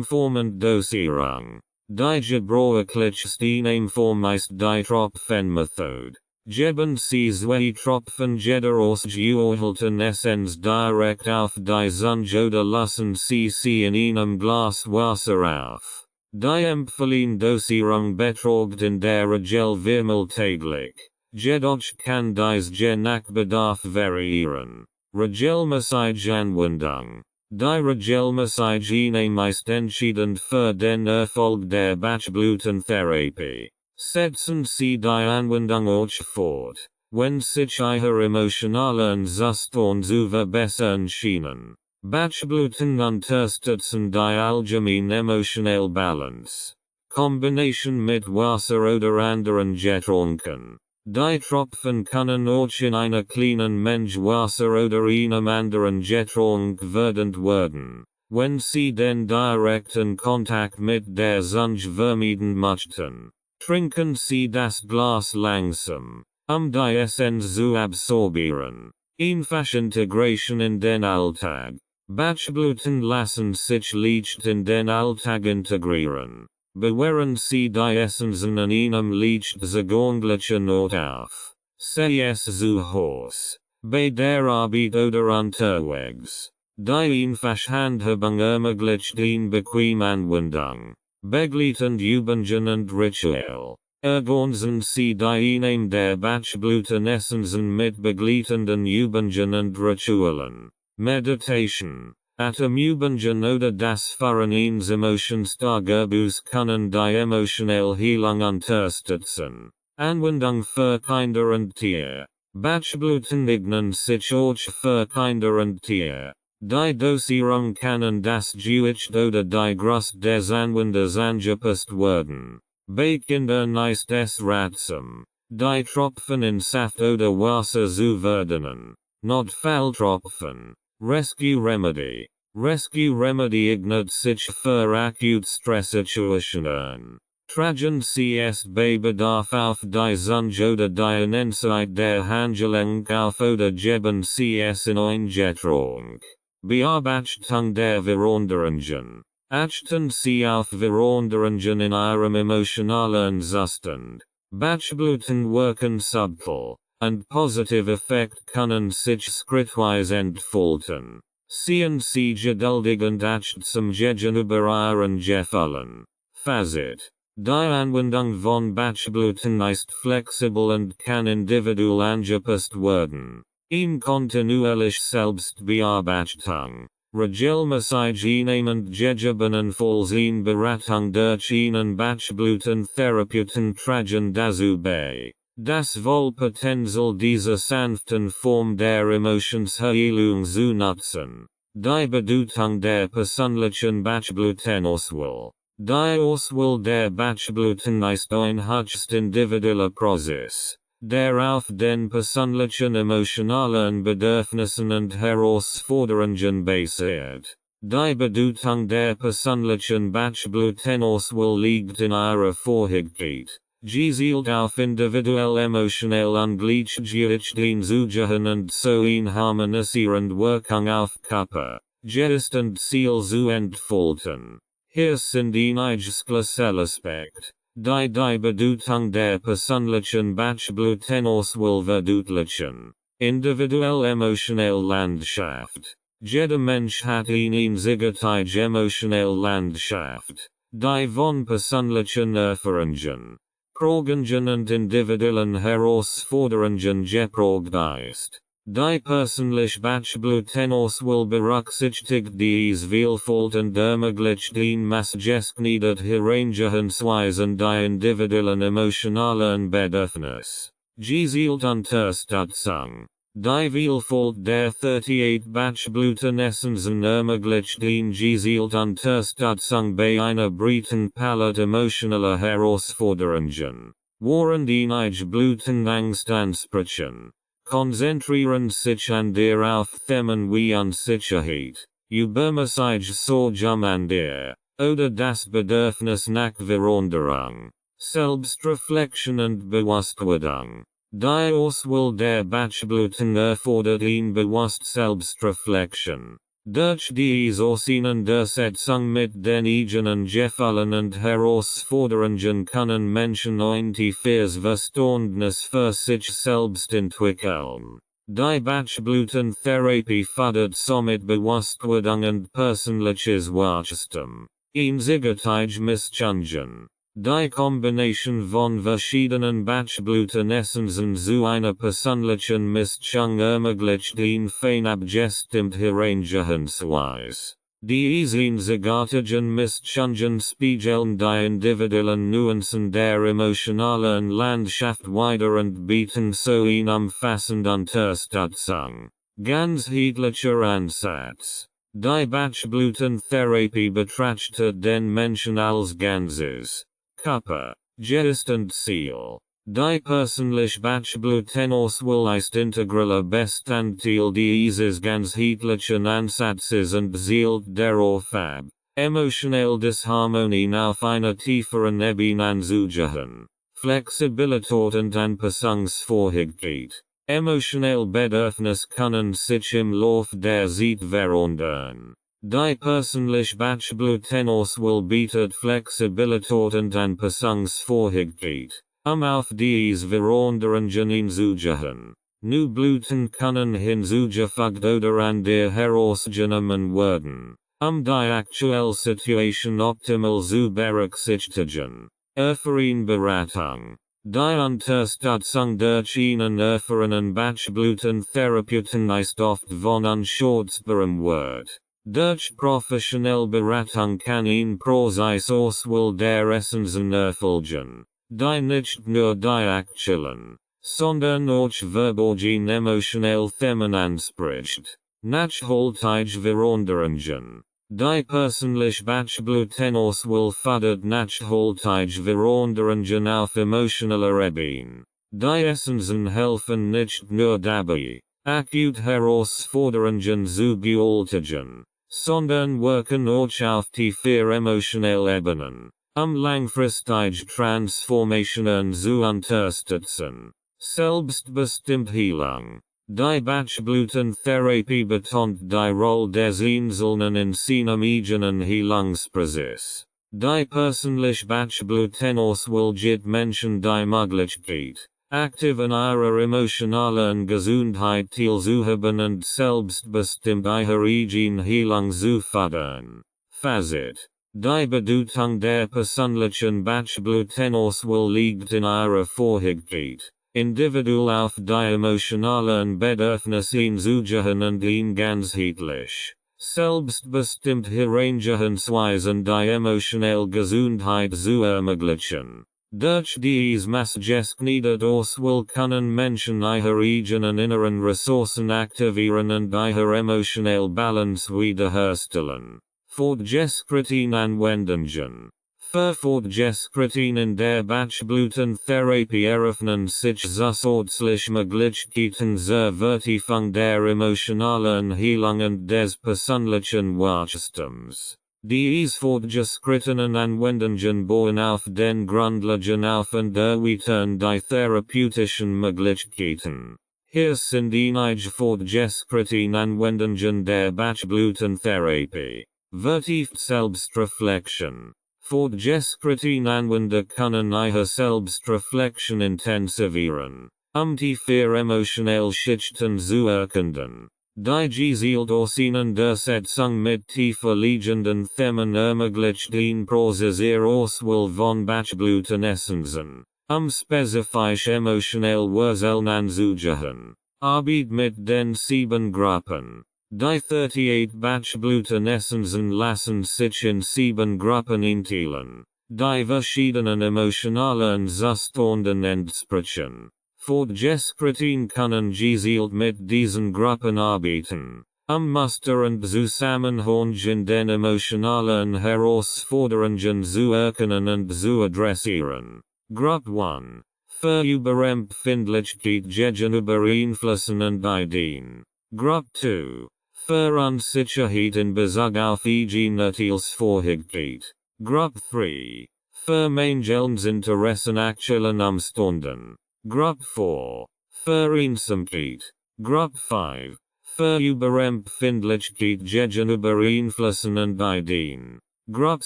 Speaker 1: Form und Dosierung. Die gebräuchlichste Form ist die Tropfenmethode. Geben Sie 2 Tropfen jeder ausgeerhalten Essenz direkt auf die Zunge oder lassen Sie sie in einem Glas Wasser auf. Die empfohlene Dosierung beträgt in der Regel viermal täglich. Jedoch kann dies je nach Bedarf variieren. Regelmäßige Anwendung. Die regelmäßige Einnahme ist entscheidend für den Erfolg der Bachblütentherapie. Setzen Sie die Anwendung auch fort, wenn sich Ihre emotionalen Zustand zu verbessern scheinen. Bachblüten unterstützen die allgemeine emotionelle Balance. Kombination mit Wasser oder anderen Getränken. Die Tropfen können auch in einer kleinen Menge Wasser oder einem anderen Getränk verdünnt werden, wenn Sie den direkten Kontakt mit der Zunge vermeiden möchten. Trinken Sie das Glas langsam, die Essenz zu absorbieren. Einfach Integration in den Alltag. Bachblüten lassen sich leicht in den Alltag integrieren. Bewahren Sie die Essenzen an einem leicht zugänglichen Ort auf. Sei es zu Hause, bei der Arbeit oder unterwegs. Die einfach Handhabung ermöglicht eine bequeme Anwendung. Begleitend Übungen und Ritual. Ergänzen Sie die Einnahme der Bachblütenessenzen mit begleitenden Übungen und Ritualen. Meditation. Atemübungen oder das Führen eines Emotionstagebus können die emotionelle Heilung unterstützen. Anwendung für Kinder und Tiere. Bachblüten eignen sich auch für Kinder und Tiere. Die Dosierung kann das Gewicht oder die Größe des Anwenders angepasst werden. Bei Kindern ist es ratsam, die Tropfen in Saft oder Wasser zu verdienen. Notfalltropfen. Rescue Remedy. Rescue Remedy eignet sich für akute Stresssituationen. Tragen CS bei Bedarf auf die Zunge oder die Innenzeit der Handgelenk auf oder geben CS in Einjetrung. Bearbeitung der Veränderungen. Achten Sie auf Veränderungen in Ihrem emotionalen Zustand. Bachblüten wirken subtil, und positive Effekt können sich schrittweise entfalten. Seien Sie geduldig und achtsam gegenüber Ihren Gefühlen. Fazit. Die Anwendung von Bachblüten ist flexibel und kann individuell angepasst werden. In kontinuierlich Selbstbearbeitung. Regelmäßig einnehmend gegebenenfalls in Beratung durch einen Bachblüten-Therapeuten tragen dazu bei, das Wohlpotenzial dieser sanften Form der Emotionsheilung zu nutzen. Die Bedeutung der persönlichen Bachblütenauswahl. Die Auswahl der Bachblüten ist ein höchst individueller Prozess, der auf den persönlichen emotionalen Bedürfnissen und Herausforderungen basiert. Die Bedeutung der persönlichen Bachblütenauswahl liegt in ihrer Vorhigkeit. Gezielt auf individuell emotionell ungleichgewichtigen Zusagen und so in harmonisierend Wirkung auf Körper, Geist und Ziel zu entfalten. Hier sind einige Schlüsselaspekte, die die Bedeutung der persönlichen Bachblütenauswahl verdeutlichen. Individuell emotionelle Landschaft. Jeder Mensch hat eine einzigartige emotionelle Landschaft, die von persönlichen Erfahrungen, Prägungen und individuellen Herausforderungen geprägt ist. Die persönliche Bachblütenauswahl berücksichtigt die Vielfalt und ermöglicht ein maßgeschneidertes Herangehensweise die individuellen emotionalen Bedürfnisse. Gezielt Unterstützung. Die Vielfalt der 38 Bachblütenessenzen ermöglicht ein gezielt Unterstützung bei einer breiten Palette emotionaler Herausforderungen. Während einige Blüten Angst ansprechen, konzentrieren sich an der auf Themen wie Unsicherheit, übermäßig Sorge der, oder das Bedürfnis nach Veränderung, Selbstreflexion und Bewusstwerdung. Die Auswahl der Bachblüten erfordert ein bewusst Selbstreflexion. Durch die Auseinandersetzung mit den eigenen Gefühlen und Herausforderungen können Menschen ein tiefes Verständnis für sich selbst entwickeln. Die Bachblütentherapie fördert somit Bewusstwerdung und persönliches Wachstum. Einseitig Missstände. Die Kombination von verschiedenen Bachblütenessenzen zu einer persönlichen Mischung ermöglicht ein fein abgestimmt Herangehensweise. Die einzigartigen Mischungen spiegeln die individuellen Nuancen der emotionalen Landschaft wider und bieten so ein umfassend Unterstützung. Ganzheitlicher Ansatz. Die Bachblütentherapie betrachtet den Menschen als Ganzes. Körper, Geist und Ziel. Die persönliche Bachblütenauswahl ist integraler Bestandteil dieses ganzheitlichen Ansatzes und zielt darauf ab, emotionelle Disharmonien auf einer tieferen Ebene anzugehen. Flexibilität und Anpassungsfähigkeit. Emotionelle Bedürfnisse können sich im Lauf der Zeit verändern. Die persönliche Bachblütenauswahl bietet Flexibilität und Anpassungsfähigkeit, auf diese Veränderungen einzugehen. Neue Blüten können hinzugefügt oder an der herausgenommen werden, die aktuelle Situation optimal zu berücksichtigen. Beratung. Die Unterstützung durch einen erfahrenen Bachblütentherapeuten ist oft von unschätzbarem Wert. Durch professionelle Beratung kann ein Prozess Auswahl der Essenzen erfolgen, die nicht nur die aktuellen, sondern auch verborgene emotionelle Themen anspricht. Nachhaltige Veränderungen. Die persönliche Bachblüten will nachhaltige Veränderungen auf emotionaler Ebene. Die Essenzen helfen nicht nur dabei, akute Herausforderungen zu bewältigen, sondern wirken auch auf tiefer emotionelle Ebenen, langfristig Transformationen zu unterstützen. Selbstbestimmt Heilung. Die Bachblütentherapie betont die Rolle des Einzelnen in seinem eigenen Heilungsprozess. Die persönliche Bachblüten will Menschen die Möglichkeit, aktiv an ihrer emotionalen Gesundheit teilzuhaben und selbstbestimmt ihre eigene Heilung zu fördern. Fazit. Die Bedeutung der persönlichen Bachblüten will liegt in ihrer Fähigkeit, individuell auf die emotionalen Bedürfnisse einzugehen und ganzheitlich, selbstbestimmt Herangehensweisen die emotionelle Gesundheit zu ermöglichen. Durch dies maßgeschneidert will können Menschen ihre eigenen inneren Ressourcen aktivieren und ihre emotionelle Balance wiederherstellen. Fortgeschrittene Anwendungen. Für Fortgeschrittene in der Bachblütentherapie eröffnen sich zusätzliche Möglichkeiten zur Vertiefung der emotionalen Heilung und des persönlichen Wachstums. Dies fortgeschrittenen Anwendungen bauen auf den Grundlagen auf und erweitern die therapeutischen Möglichkeiten. Hier sind einige fortgeschrittene Anwendungen der Bachblütentherapie. Vertieft Selbstreflexion. Fortgeschrittene Anwender können ihre Selbstreflexion intensivieren, tiefer emotionelle Schichten zu erkunden. Die gezielt Auseinandersetzung mit tiefer liegenden Themen ermöglicht den Prozessier Auswahl von Bachblütenessenzen, spezifisch emotionell Wurzeln anzugehen. Arbeit mit den 7 Gruppen. Die 38 Bachblütenessenzen lassen sich in 7 Gruppen einteilen, die verschiedenen emotionalen Zuständen entsprechen. Fortgeschrittene können gezielt mit diesen Gruppen arbeiten, Muster und Zusammenhang in den emotionalen Herausforderungen zu erkennen und zu adressieren. Gruppe 1. Verüberempfindlichkeit gegenüber Einflüssen und Ideen. Gruppe 2. Unsicherheit in Bezug auf eigene Teilsfähigkeit. Gruppe 3. Vermangelungsinteressen aktuellen Umständen. Gruppe 4. Vereinsamkeit. Gruppe 5. Verüberempfindlichkeit gegenüber Einflüssen und Ideen. Gruppe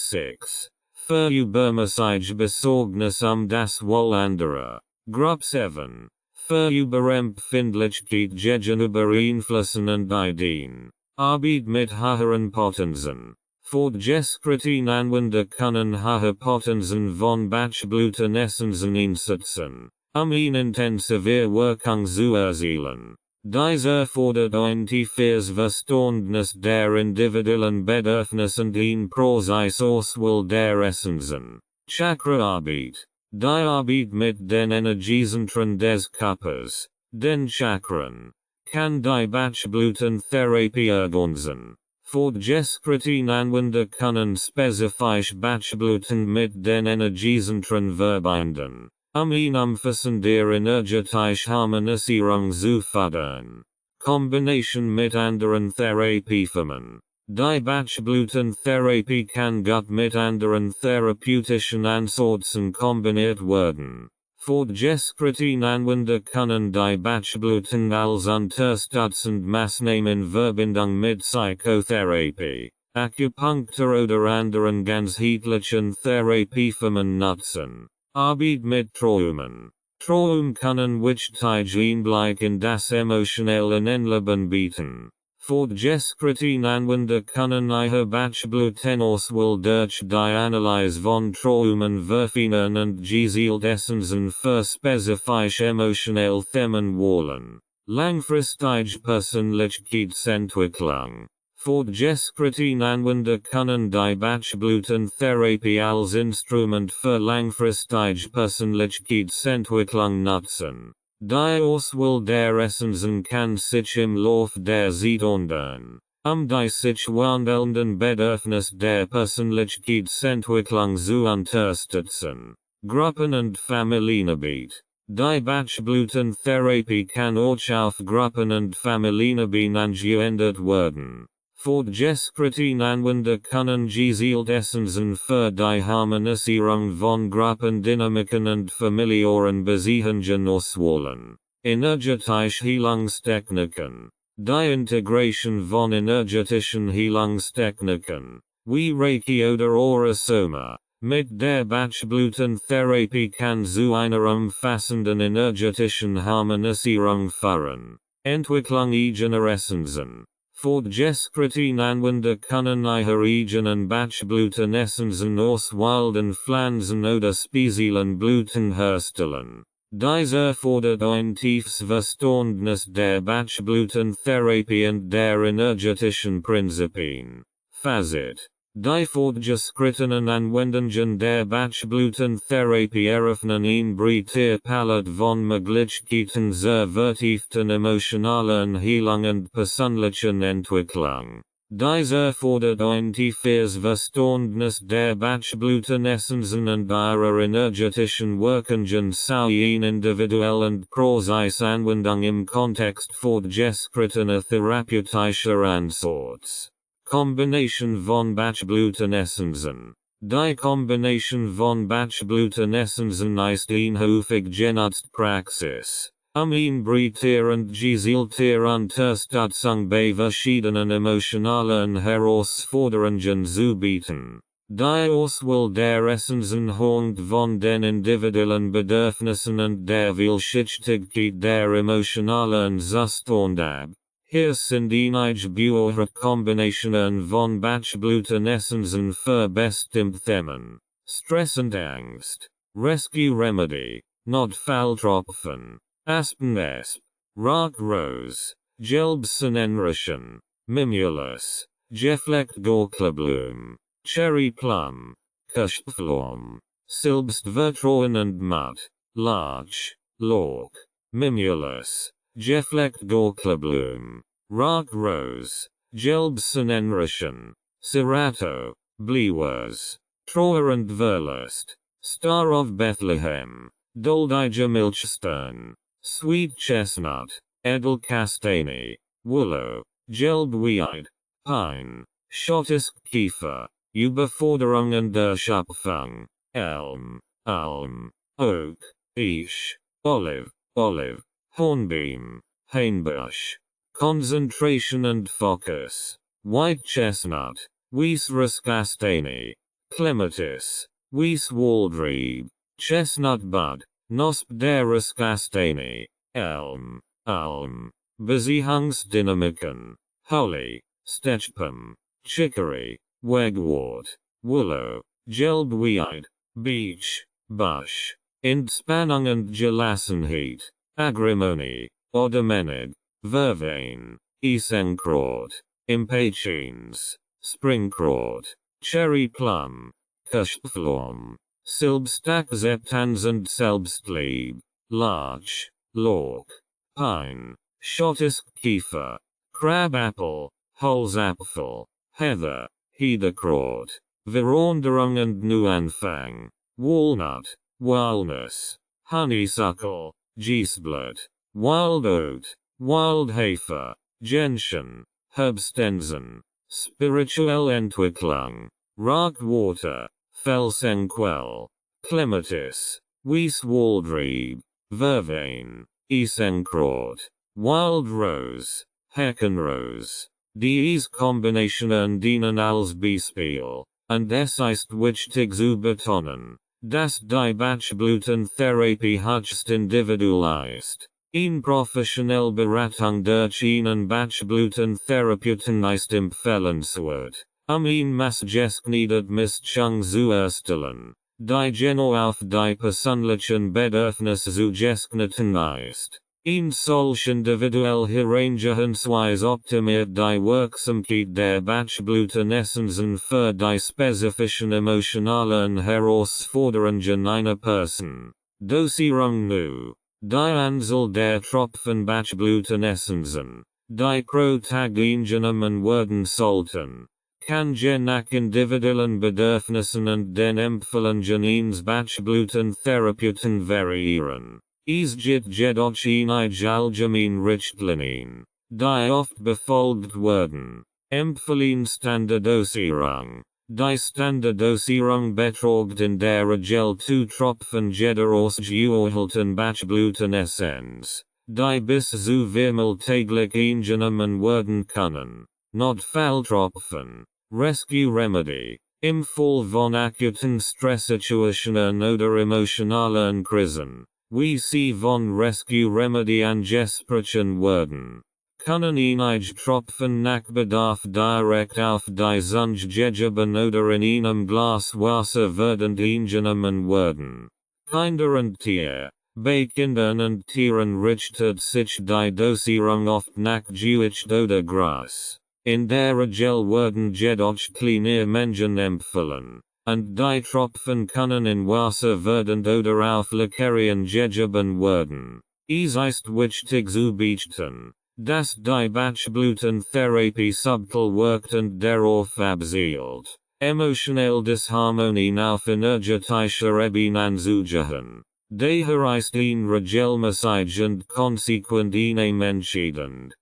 Speaker 1: 6. Verübermäßige Besorgnis das Wohl anderer. Gruppe 7. Verüberempfindlichkeit gegenüber Einflüssen und Ideen. Arbeit mit höheren Potenzen. Fortgeschrittene Anwender können hohe Potenzen von Bachblütenessenzen einsetzen, intensiver Wirkung zu erzielen. Dies erfordert ein tiefes Verständnis der individuellen Bedürfnisse und ein Prozess Auswahl der Essenzen. Chakraarbeit. Die Arbeit mit den Energiezentren des Körpers, den Chakren, kann die Bachblütentherapie ergänzen. Fortgeschrittene Anwender können spezifisch Bachblüten mit den Energiezentren verbinden, ein Umfassen der energetischen Harmonisierung zu fördern. Kombination mit anderen Therapieformen. Die Bachblütentherapie kann gut mit anderen therapeutischen Ansätzen kombiniert werden. Fortgeschrittene Anwender können die Bachblüten als unterstützend Maßnahmen in Verbindung mit Psychotherapie, Akupunktur oder anderen ganzheitlichen Therapieformen nutzen. Arbeit mit Träumen. Träume können wichtig Einblick in das emotionelle Innenleben bieten. Fortgeschrittene Anwender können ihre Bachblütenauswahl durch die Analyse von Träumen verfeinern und gezielt Essenzen für spezifische emotionelle Themen wählen. Langfristig Persönlichkeitsentwicklung. Fortgeschrittene Anwender können die Bachblütentherapie als Instrument für langfristig Persönlichkeitsentwicklung nutzen. Die Auswahl der Essensen kann sich im Lauf der Zeit ändern. Die sich wandelnden Bedürfnis der Persönlichkeitsentwicklung zu unterstützen. Gruppen- und Familienarbeit. Die Bachblütentherapie kann auch auf Gruppen- und Familienebene angewendet werden. Fortgeschrittene Anwender können gezielt Essensen für die Harmonisierung von Gruppendynamiken und familiären Beziehungen auswählen. Energetische Heilungstechniken. Die Integration von energetischen Heilungstechniken, wie Reiki oder Aurasoma, mit der Bachblütentherapie kann zu einer umfassenden energetischen Harmonisierung führen. Entwicklung eigener Essensen. Fortgeschrittene Anwender können ihre eigenen Bachblütenessensen aus wilden Pflanzen oder speziellen Blüten herstellen. Dies erfordert ein tiefes Verständnis der Bachblütentherapie und der energetischen Prinzipien. Fazit. Die fortgeschrittenen Anwendungen der Bachblütentherapie eröffnen ein breiter Palette von Möglichkeiten zur vertieften emotionalen Heilung und persönlichen Entwicklung. Dies erfordert ein tiefes Verständnis der Bachblütenessensen und ihrer energetischen Wirkungen sowie eine individuelle und präzise Anwendung im Kontext fortgeschrittener therapeutischer Ansätze. Kombination von Bachblütenessensen. Die Kombination von Bachblütenessensen ist eine häufig genutzte Praxis, eine breiter und gezielter Unterstützung bei verschiedenen emotionalen Herausforderungen zu bieten. Die Auswahl der Essensen hängt von den individuellen Bedürfnissen und der Vielschichtigkeit der emotionalen Zustände ab. Hier sind einige Bücher Kombinationen von Bachblütenessensen für bestimmte Themen. Stress und Angst. Rescue Remedy. Notfalltropfen. Aspen-Esp. Rock Rose. Gelbsonnenröschen. Mimulus. Geflechtgurkelblume. Cherry Plum. Kirschpflaume. Silbstvertrauen und Mud. Larch. Lork. Mimulus. Geflechtgurkelblume. Rock Rose. Gelbsonnenröschen. Serato. Bliwers. Trauer und Verlust. Star of Bethlehem. Doldiger Milchstern. Sweet Chestnut. Edelkastanie. Willow. Gelbweid. Pine. Schottiskkiefer. Überforderung und Erschöpfung. Elm. Alm. Oak. Ish. Olive. Olive. Hornbeam. Hainbush. Concentration and focus. White chestnut. Weissruskastanie. Clematis. Weisswaldrebe. Chestnut bud. Nosp der Ruskastanie. Elm. Alm. Beziehungsdynamiken. Holly. Stechpalm. Chicory. Wegwort. Willow. Gelbweid. Beech. Bush. Entspannung und Gelassenheit. Agrimony. Odermenig. Vervain. Isenkraut. Impatiens. Springkraut. Cherry plum. Kirschpflaume. Selbstakzeptanz und Selbstliebe. Larch. Lork. Pine. Schottiskkiefer. Crabapple. Holzapfel. Heather. Hedekraut. Veränderung und Neuanfang. Walnut. Walnuss. Honeysuckle. Giesblatt. Wild oat. Wildhafer. Gentian. Herbstensen. Spirituelle Entwicklung. Rockwater. Felsenquell. Clematis. Weisswaldrebe. Vervain. Isenkraut. Wild Rose. Heckenrose. Dies Kombinationen dienen als Beispiel, und es ist wichtig zu betonen, dass die Bachblütentherapie höchst individuell ist. Eine professionelle Beratung durch einen Bachblütentherapeuten ist empfehlenswert, eine maßgeschneiderte Mischung zu erstellen, die genau auf die persönlichen Bedürfnisse zugeschnitten ist. Ein solch individuell Herangehensweise optimiert die Wirksamkeit der Bachblütenessensen für die spezifischen emotionalen Herausforderungen einer Person. Dosierung nu. Die Anzahl der Tropfen Bachblüten Essensen, die pro Tag eingenommen werden sollten, kann je nach individuellen Bedürfnissen und den Empfehlungen Bachblüten-Therapeuten variieren. Es gibt jedoch einige allgemeine Richtlinien, die oft befolgt werden. Empfehlungsstandardisierung. Die Standardisierung betragt in der Regel 2 Tropfen jeder ausgeerhalten Bachblütenessenz, die bis zu viermal täglich eingenommen werden können. Notfalltropfen. Rescue Remedy. Im Fall von akuten Stresssituationen oder emotionalen Krisen, wie sie von Rescue Remedy angesprochen werden, können einige Tropfen nach Bedarf direkt auf die Zunge gegeben oder in einem Glas Wasser werdend eingenommen werden. Kinder und Tier. Bei Kindern und Tieren richtet sich die Dosierung oft nach Gewicht oder Größe. In der Regel werden jedoch kleine Mengen empfohlen, und die Tropfen können in Wasser werdend oder auf Leckerien gegeben werden. Es ist wichtig zu beachten, dass die Bachblütentherapie subtil wirkt und darauf abzielt, emotionelle Disharmonien auf energetischer Ebene anzugehen. Daher ist ein regelmäßig und konsequent entscheidend,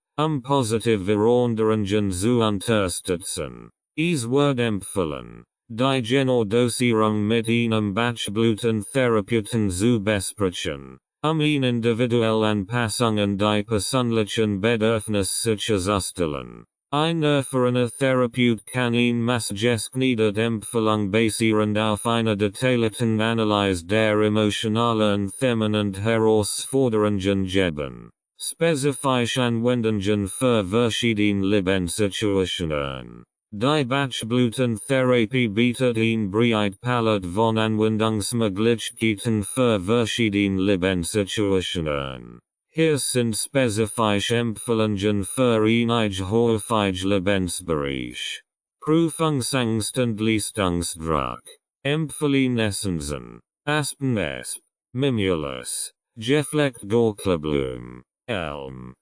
Speaker 1: positive Veränderungen zu unterstützen. Es wird empfohlen, die Genodosierung mit einem Bachblütentherapeuten zu besprechen, eine individuelle Anpassung an die persönlichen Bedürfnisse sicherzustellen. Ein erfahrener Therapeut kann ein maßgeschneiderte Empfehlung basierend auf einer detaillierten Analyse der emotionalen Themen und Herausforderungen geben. Spezifische Anwendungen für verschiedene Lebenssituationen. Die Bachblütentherapie bietet ein breites Palette von Anwendungsmöglichkeiten für verschiedene Lebenssituationen. Hier sind spezifische Empfehlungen für einige häufige Lebensbereiche. Prüfungsangst und Leistungsdruck. Empfehlenessenzen. Aspenesp. Mimulus. Geflecht Gorkelblum. Alm.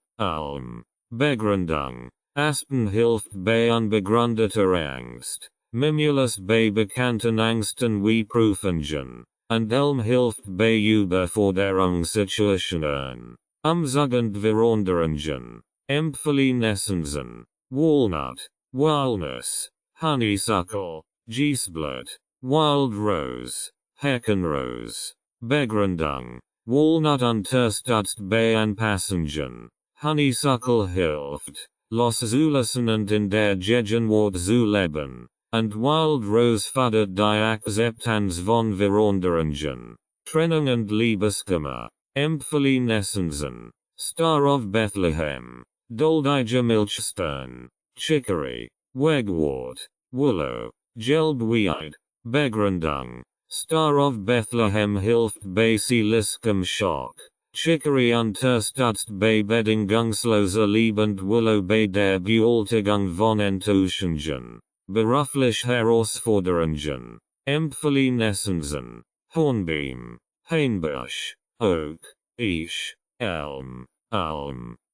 Speaker 1: Begründung. Aspen hilft bei unbegründeter Angst. Mimulus bei bekannten Angsten wie Prüfungen. Und Elm hilft bei Überforderungssituationen. Umzugend Veränderungen. Empfehlenessenzen. Walnuss. Honeysuckle. Giesblatt. Wild Rose. Heckenrose. Begründung. Walnut unterstützt bei Anpassungen. Honeysuckle hilft, loszulassen und in der Gegenwart zu leben. Und Wild Rose fördert die Akzeptanz von Veränderungen. Trennung und Liebeskummer. Empfehlenessenzen. Star of Bethlehem. Doldige Milchstern. Chicory. Wegwort. Willow. Gelbweed. Begründung. Star of Bethlehem hilft bei seelischem Schock. Chicory unterstützt bei bedingungsloser Liebe und Willow bei der Bewältigung von Enttäuschungen. Berufliche Herausforderungen. Empfehlenessenzen. Hornbeam. Hainbusch. Oak. Eich. Elm.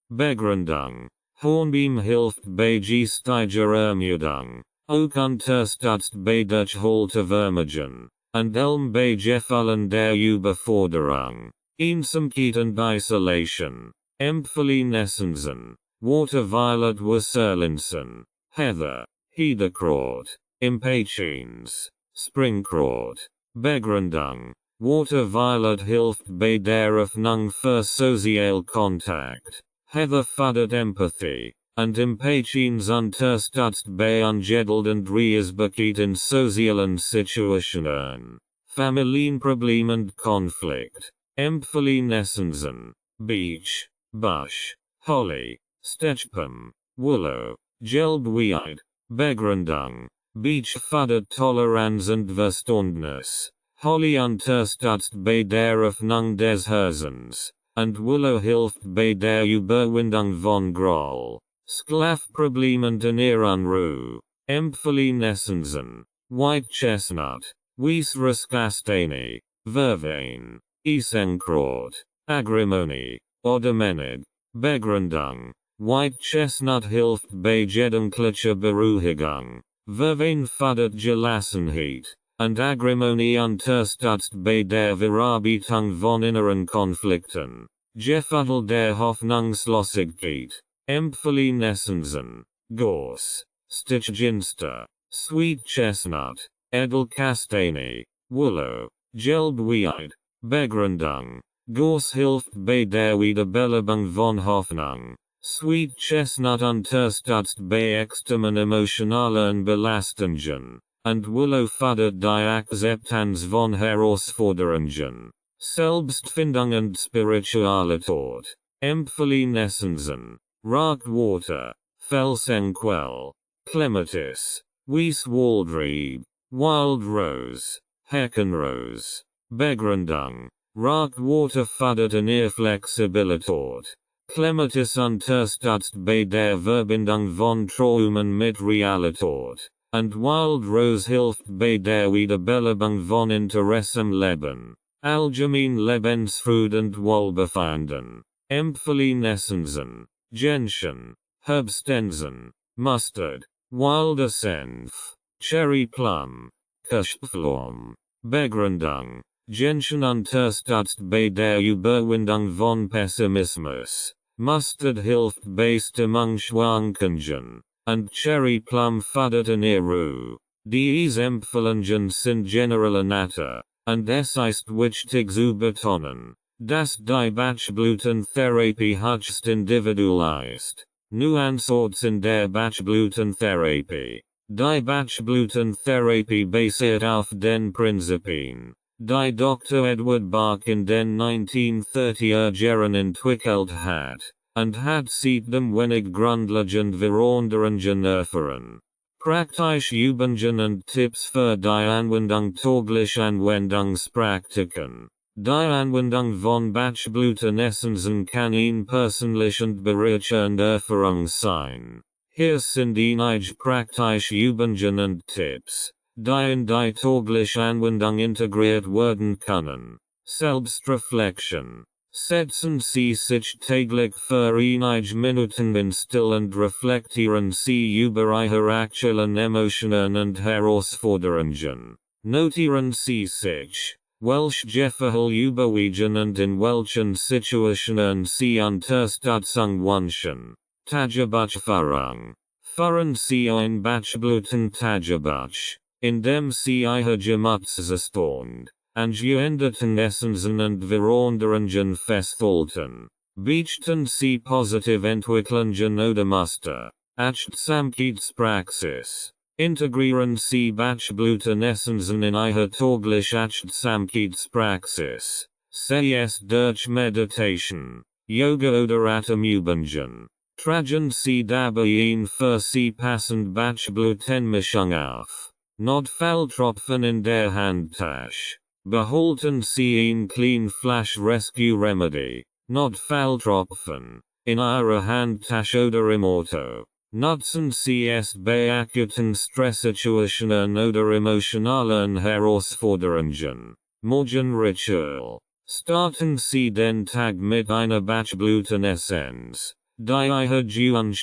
Speaker 1: Begründung. Hornbeam hilft bei geistiger Ermüdung. Oak unterstützt bei Durchhaltevermögen. Und Elm bei Gefühlen der Überforderung. Einsamkeit und Isolation. Empfehlenessenzen. Water Violet Wasserlinsen. Heather. Hedekraut. Impatiens. Springkraut. Begründung. Water Violet hilft bei der Öffnung für Sozialkontakt. Heather fördert Empathy. Und Impatiens unterstützt bei ungeduld und Reisbarkeit in sozialen Situationen. Familienproblem und Konflikt. Empfehlenessenzen. Beech. Bush. Holly. Stechpalm. Willow. Gelbweed. Begründung. Beech fördert Toleranz und Verständnis. Holly unterstützt bei der Öffnung des Herzens. Und Willow hilft bei der Überwindung von Groll. Schlafproblem und Unruhe. Empfehlenessenzen. White Chestnut. Weißruskastanie. Vervain. Isenkraut. Agrimony, oder Menig, Begründung, White Chestnut hilft bei gedanklicher Beruhigung, Verwein fördert Gelassenheit, und Agrimony unterstützt bei der Verarbeitung von inneren Konflikten, Gefädel der Hoffnungslosigkeit, Empfehlen Essensen, Gorse, Stitchginster, Sweet Chestnut, Edelkastanie, Willow, Gelbweid, Begründung, Gorse hilft bei der Wiederbelebung von Hoffnung, Sweet Chestnut unterstützt bei extremen emotionalen Belastungen, und Willow fördert die Akzeptanz von Herausforderungen, Selbstfindung und Spiritualität, Empfehlen Essensen, Rockwater, Felsenquell, Clematis, Wieswaldrebe, Wild Rose, Heckenrose, Begründung, Rockwater fördert eine Flexibilität, Clematis unterstützt bei der Verbindung von Träumen mit Realität, und Wild Rose hilft bei der Wiederbelebung von Interessem Leben, allgemein Lebensfreude und Wohlbefinden, Empfehlen Essensen, Gentian, Herbstensen, Mustard, wilder Senf, Cherry Plum, Kirschpflaume, Begründung, Gentian unterstützt bei der Überwindung von Pessimismus, Mustard hilft bei Stimmungsschwankungen, und Cherry Plum fördert eine Ruhe. Diese Empfehlungen sind genereller Natur, und es ist wichtig zu betonen, dass die Bachblütentherapie höchst individuell ist. Nuancen in der Bachblütentherapie. Die Bachblütentherapie basiert auf den Prinzipien, die Dr. Edward Bach in den 1930er Jahren entwickelt hat, und hat seitdem wenig grundlegend Veränderungen erfahren. Praktische Übungen und Tipps für die Anwendung täglicher Anwendungspraktiken. Die Anwendung von Bachblütenessensen kann ein persönlich und bereichernd Erfahrung sein. Hier sind einige praktische Übungen und Tipps, die in die tägliche Anwendung integriert werden können. Selbstreflexion. Setzen Sie sich täglich für einige Minuten in Still und reflektieren Sie über Ihre aktuellen Emotionen und Herausforderungen. Notieren Sie sich, welche Gefälle überwiegen und in welchen Situationen Sie Unterstützung wünschen. Tagebuchführung. Führen Sie ein Bachblüten-Tagebuch, in dem Sie Ihr Gemütszustand, angeänderten Essensen und Veränderungen festhalten. Beichten Sie positive Entwicklungen oder Muster. Achtsamkeitspraxis. Integrieren Sie Bachblütenessensen in Ihre tägliche Achtsamkeitspraxis. Sei es durch Meditation, Yoga oder Atemübungen. Tragen Sie dabei ein für Sie passend Bachblütenmischung auf. Notfalltropfen in der Handtasche. Behalten Sie ein klein Flash Rescue Remedy, Notfalltropfen, in Ihrer Handtasche oder im Auto. Nutzen Sie es bei akuten Stresssituationen oder emotionalen Herausforderungen. Morgenritual. Starten Sie den Tag mit einer Bachblütenessenz, die Ihre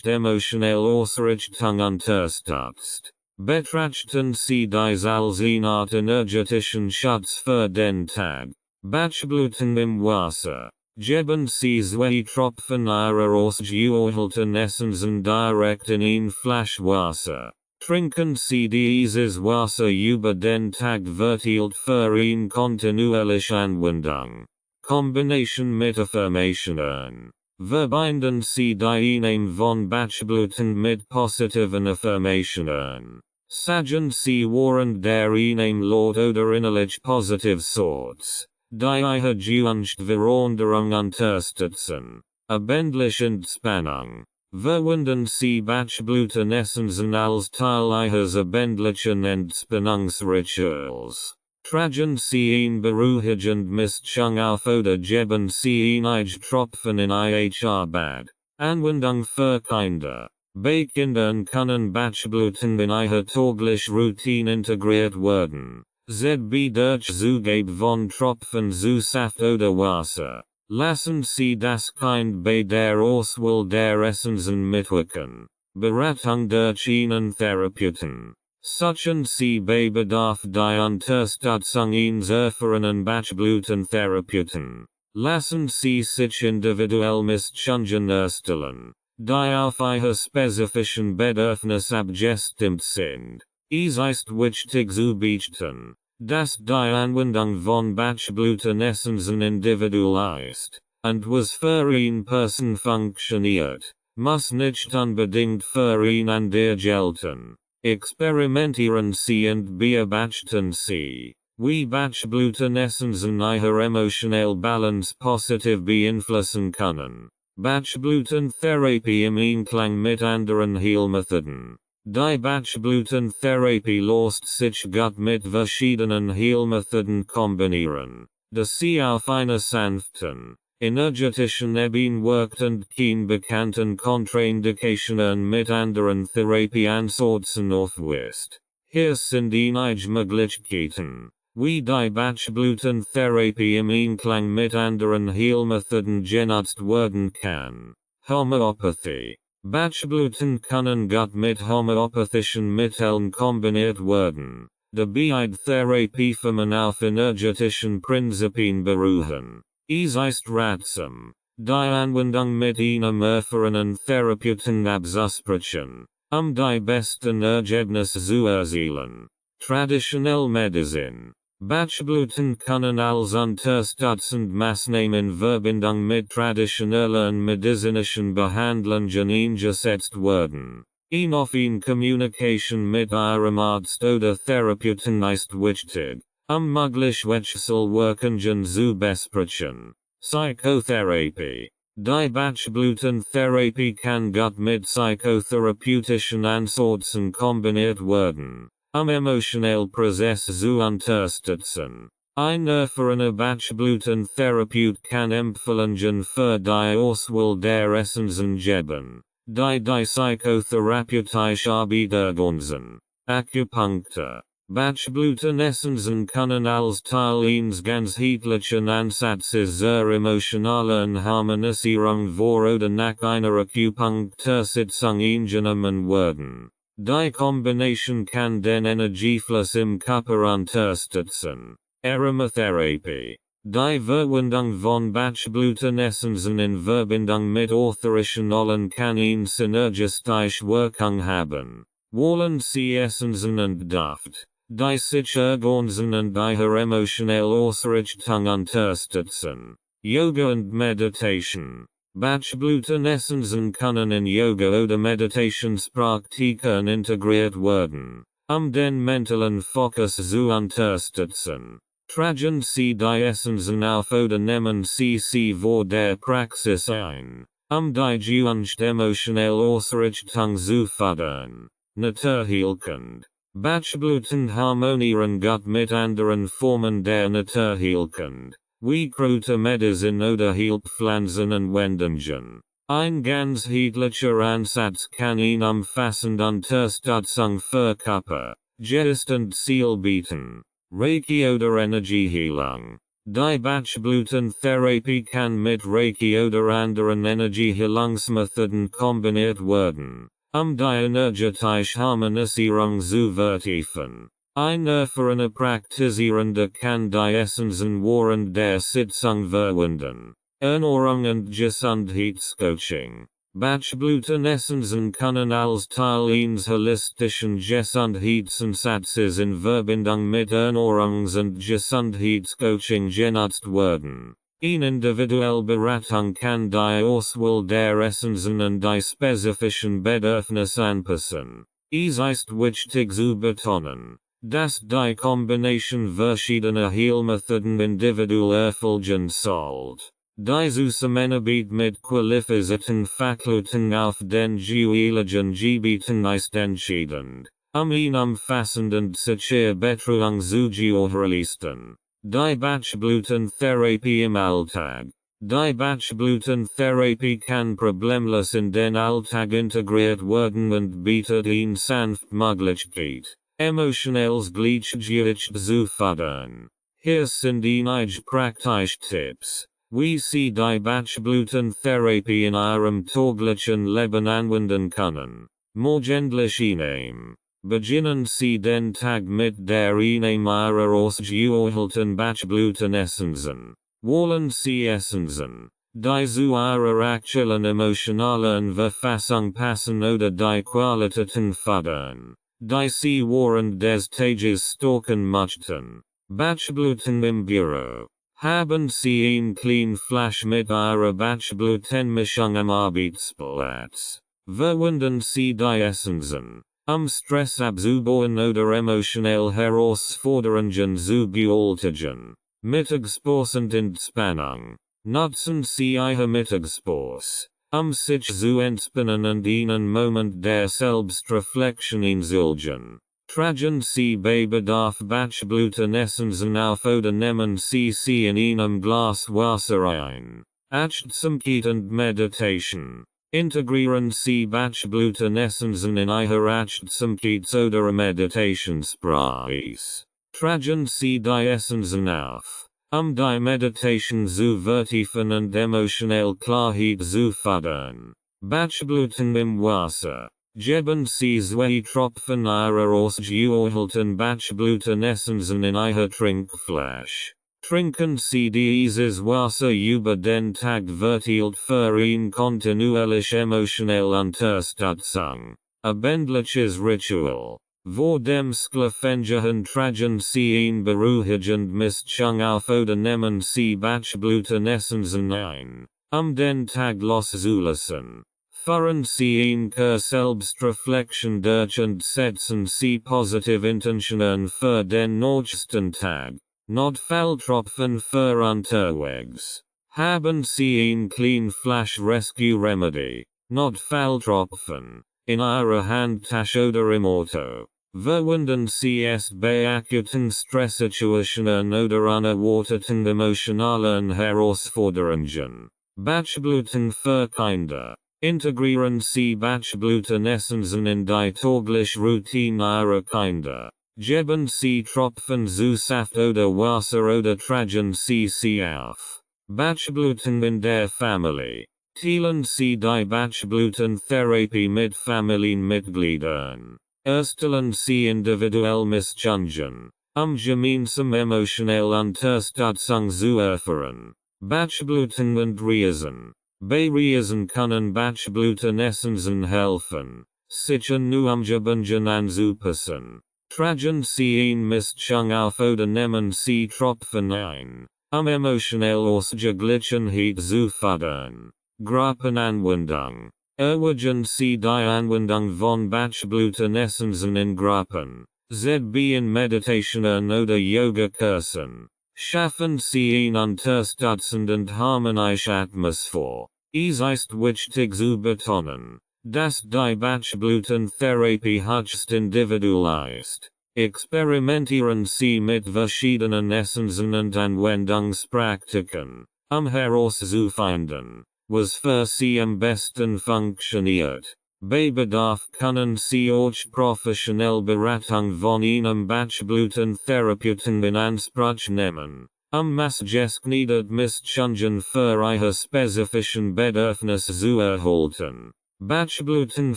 Speaker 1: emotionelle Ausrichtung unterstützt. Betrachten Sie dies als eine Art energetischen Schutz für den Tag. Bachblüten im Wasser. Geben Sie 2 Tropfen Ihrer ausgeoilten Essensen direkt in ein Flasch Wasser. Trinken Sie dieses Wasser über den Tag verteilt für eine kontinuierliche Anwendung. Kombination mit Affirmationen. Verbinden Sie die Einnahme von Bachblüten mit positiven Affirmationen. Sagen Sie während der Einnahme laut oder innerlich positive Sorts, die Ihre gewünschte Veränderung unterstützen. Abendliche Entspannung. Verwenden Sie Bachblütenessensen als Teil Ihres abendlichen Entspannungsrituals. Tragen Sie ein beruhigend Mischung auf oder geben Sie einige Tropfen in Ihr Bad. Anwendung für Kinder. Bei Kindern können Bachblüten in Ihre tägliche Routine integriert werden. ZB durch Zugab von Tropfen zu Saft oder Wasser. Lassen Sie das Kind bei der Auswahl der Essensen mitwirken. Beratung durch einen Therapeuten. Suchen Sie bei Bedarf die Unterstützung eines erfahrenen Bachblüten-Therapeuten. Lassen Sie sich individuell Mischungen erstellen, die auf Ihre spezifischen Bedürfnisse abgestimmt sind. Es ist wichtig zu beachten, dass die Anwendung von Bachblüten-Essensen individuell ist, und was für eine Person funktioniert, muss nicht unbedingt für ihn andere gelten. Experimentieren Sie und beobachten Sie, wie Bachblüten-Essensen Ihre emotionale Balance positiv beeinflussen können. Bachblüten-Therapie im Einklang mit anderen Heilmethoden. Die Bachblüten-Therapie lässt sich gut mit verschiedenen Heilmethoden kombinieren, da sie auf einer sanften, energetischen Ebene wirkt und keine bekannten Kontraindikationen mit anderen Therapieansätzen aufweist. Hier sind einige Möglichkeiten, wie die Bachblüten-Therapie im Einklang mit anderen Heilmethoden genutzt werden kann. Homöopathie. Bachblüten können gut mit homöopathischen Mitteln kombiniert werden, da beide Therapieformen auf energetischen Prinzipien beruhen. Es ist ratsam, die Anwendung mit einem erfahrenen Therapeuten abzusprechen, die besten Ergebnisse zu erzielen. Traditionelle Medizin. Bachblüten können als unterstützend Maßnahmen in Verbindung mit traditionellen medizinischen Behandlungen eingesetzt werden. Eine Kommunikation mit Ihrem Arzt oder Therapeuten ist wichtig, mögliche Wechselwirkungen zu besprechen. Psychotherapie. Die Bachblüten-Therapie kann gut mit psychotherapeutischen Ansätzen kombiniert werden, emotional Prozess zu unterstützen. Ein erfahrener Bachblüten-Therapeut kann Empfehlungen für die Auswahl der Essensen geben, die psychotherapeutisch Arbeit ergänzen. Akupunktur. Bachblüten-Essensen können als Teil eines ganzheitlichen Ansatzes zur emotionalen Harmonisierung vor oder nach einer Akupunktursitzung eingenommen werden. Die Kombination kann den Energiefluss im Körper unterstützen. Aromatherapie. Die Verwendung von Bachblüten-Essensen in Verbindung mit ätherischen Ölen kann eine synergistische Wirkung haben. Wollen Sie Essensen und Duft, die sich ergänzen und Ihre emotionale Ausrichtung unterstützen. Yoga und Meditation. Bachblüten-Essensen können in Yoga oder Meditationspraktiken integriert werden, den mentalen Fokus zu unterstützen. Tragen Sie die Essensen auf oder nehmen Sie sie vor der Praxis ein, die gewünschte emotionale Ausrichtung zu fördern. Naturheilkund. Bachblüten harmonieren gut mit anderen Formen der Naturheilkund, wie Kräutermedizin oder Heilpflanzenanwendungen. Ein ganzheitlicher Ansatz kann eine umfassende Unterstützung für Körper, Geist und Seele bieten. Reiki oder Energieheilung. Die Bachblüten-Therapie kann mit Reiki oder anderen Energieheilungsmethoden kombiniert werden, die energetische Harmonisierung zu vertiefen. Ein erfahrener Praktizierender kann die Essensen während der Sitzung verwenden. Ernährung und Gesundheitscoaching. Bachblüten-Essensen können als Teil eines holistischen Gesundheitsansatzes in Verbindung mit Ernährungs- und Gesundheitscoaching genutzt werden. Eine individuelle Beratung kann die Auswahl der Essensen und die spezifischen Bedürfnisse anpassen. Es ist wichtig zu betonen, dass die Kombination verschiedener Heilmethoden individuell erfolgen sollte. Die Zusammenarbeit mit qualifizierten Fachleuten auf den jeweiligen Gebieten ist entscheidend, eine umfassende und sichere Betreuung zu gewährleisten. Die Bachblüten-Therapie im Alltag. Die Bachblüten-Therapie kann problemlos in den Alltag integriert werden und bietet eine sanfte Möglichkeit, emotionales Gleichgewicht zu fördern. Hier sind einige praktische Tipps, Wie sie die Bachblütentherapie in ihrem täglichen Leben anwenden können. Morgendlich nehmen. Beginnen Sie den Tag mit der Einnahme ihrer ausgewohlten Bachblütenessenzen. Wollen Sie Essenzen, die zu ihrer aktuellen emotionalen Verfassung passen oder die Qualitäten fördern, die Sie während des Tages stalken möchten. Bachblüten im Büro. Haben Sie ein klein Flash mit ihrer Bachblütenmischung am Arbeitsplatz. Verwenden Sie die Essenzen, Stress abzubauen oder emotionell Herausforderungen zu bewältigen. Mittagspause Entspannung. Nutzen Sie Ihr Mittagspause, sich zu entspannen und einen Moment der Selbstreflexion indulgen. Tragen Sie bei Bedarf Bachblütenessenzen auf oder nehmen Sie sie in einem Glas Wasser ein. Achtsamkeit und Meditation. Integrieren Sie Bachblütenessenzen in Ihr Achtsamkeits- oder Meditationspraxis. Tragen Sie die Essenzen auf, die Meditation zu vertiefen und emotionell Klarheit zu fördern. Bachblüten im Wasser. Geben Sie 2 Tropfen ihrer ausgewohlten Bachblütenessenzen in Ihr Trinkflasch. Trinken Sie dieses Wasser über den Tag verteilt für eine kontinuierliche emotionelle Unterstützung. Abendliches Ritual. Vor dem Schlafengehen tragen Sie ein beruhigend Mischung auf oder nehmen Sie Bachblütenessenzen ein, den Tag loszulassen. Führen Sie eine Selbstreflexion durch und setzen Sie positive Intentionen für den nächsten Tag. Notfalltropfen für unterwegs. Haben Sie ein klein Flash Rescue Remedy, Notfalltropfen, in Ihrer Handtasche oder im Auto. Verwenden Sie es bei akuten Stresssituationen oder unerwarteten emotionalen Herausforderungen. Bachblüten für Kinder. Integrieren Sie Bachblütenessenzen in die tägliche Routine Ihrer Kinder. Geben Sie Tropfen zu Saft oder Wasser oder tragen Sie sie auf. Bachblüten in der Familie. Teilen Sie die Bachblütentherapie mit Familienmitgliedern. Erstellen Sie individuell Mischungen, gemeinsam emotionell Unterstützung zu erfahren. Bachblüten und Reisen. Bei Reisen können Bachblütenessenzen helfen, sich an Umgebungen anzupassen. Tragen Sie ein Mischung auf oder nehmen Sie Tropfen ein, emotionell Ausgeglichenheit zu fördern. Gruppenanwendung. Erwägen Sie die Anwendung von Bachblütenessenzen in Gruppen, ZB in Meditationen oder Yoga-Kursen. Schaffen Sie eine unterstützende und harmonische Atmosphäre. Es ist wichtig zu betonen, dass die Bachblütentherapie höchst individuell ist. Experimentieren Sie mit verschiedenen Essenzen und Anwendungspraktiken, herauszufinden, was für Sie am besten funktioniert. Bei Bedarf können Sie auch professionelle Beratung von einem Bachblütentherapeuten in Anspruch nehmen, maßgeschneidert Mischungen für Ihre spezifischen Bedürfnisse zu erhalten. Bachblüten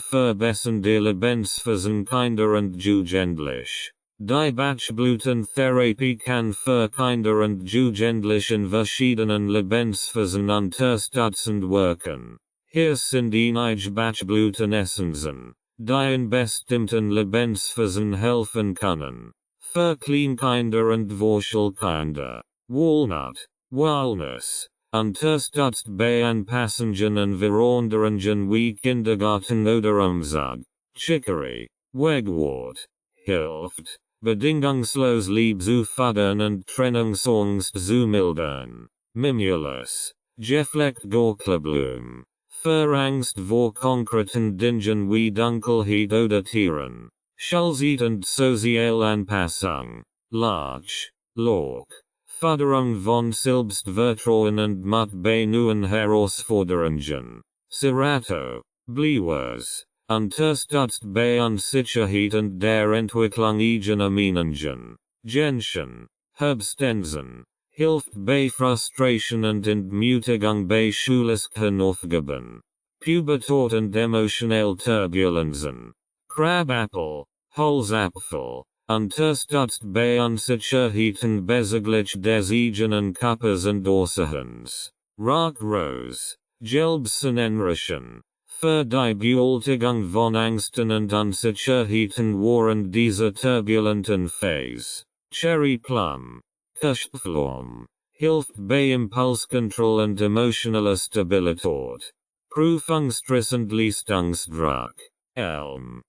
Speaker 1: verbessern die Lebensweise Kinder und Jugendliche. Die Bachblütentherapie kann für Kinder und Jugendliche in verschiedenen Lebensphasen unterstützend wirken. Hier sind einige Bachblütenessenzen, die in bestimmten Lebensphasen helfen können. Für Kleinkinder und Wurzelkinder. Walnut, Walnuss, unterstützt bei Anpassungen und Veränderungen wie Kindergarten oder Umzug. Chicory, Wegwort, hilft, bedingungslos Liebe zu fördern und Trennungsangst zu mildern. Mimulus, gefleckt Gorkleblume. Für Angst vor konkreten Dingen wie Dunkelheit oder Tieren. Schulzeit und soziale Anpassung. Larch, Lorch. Förderung von Selbstvertrauen und Mut bei neuen Herausforderungen. Serato, Blewers. Unterstützt bei Unsicherheit und der Entwicklung eigener Meinungen. Gentian, Herbstensen. hilft bei Frustration und Entmutigung bei schulischen Aufgaben. Pubertät und emotionelle Turbulenzen. Crabapfel, Holzapfel, unterstützt bei Unsicherheiten bezüglich des eigenen Körpers und Äußerens. Rose, Selbstnennration. Für die Bewältigung von Angsten und Unsicherheiten während dieser turbulenten Phase. Cherry Plum, Kirschpflaume, hilft bei Impulskontrolle und emotionaler Stabilität. Prüfungsstress und Leistungsdruck. Elm,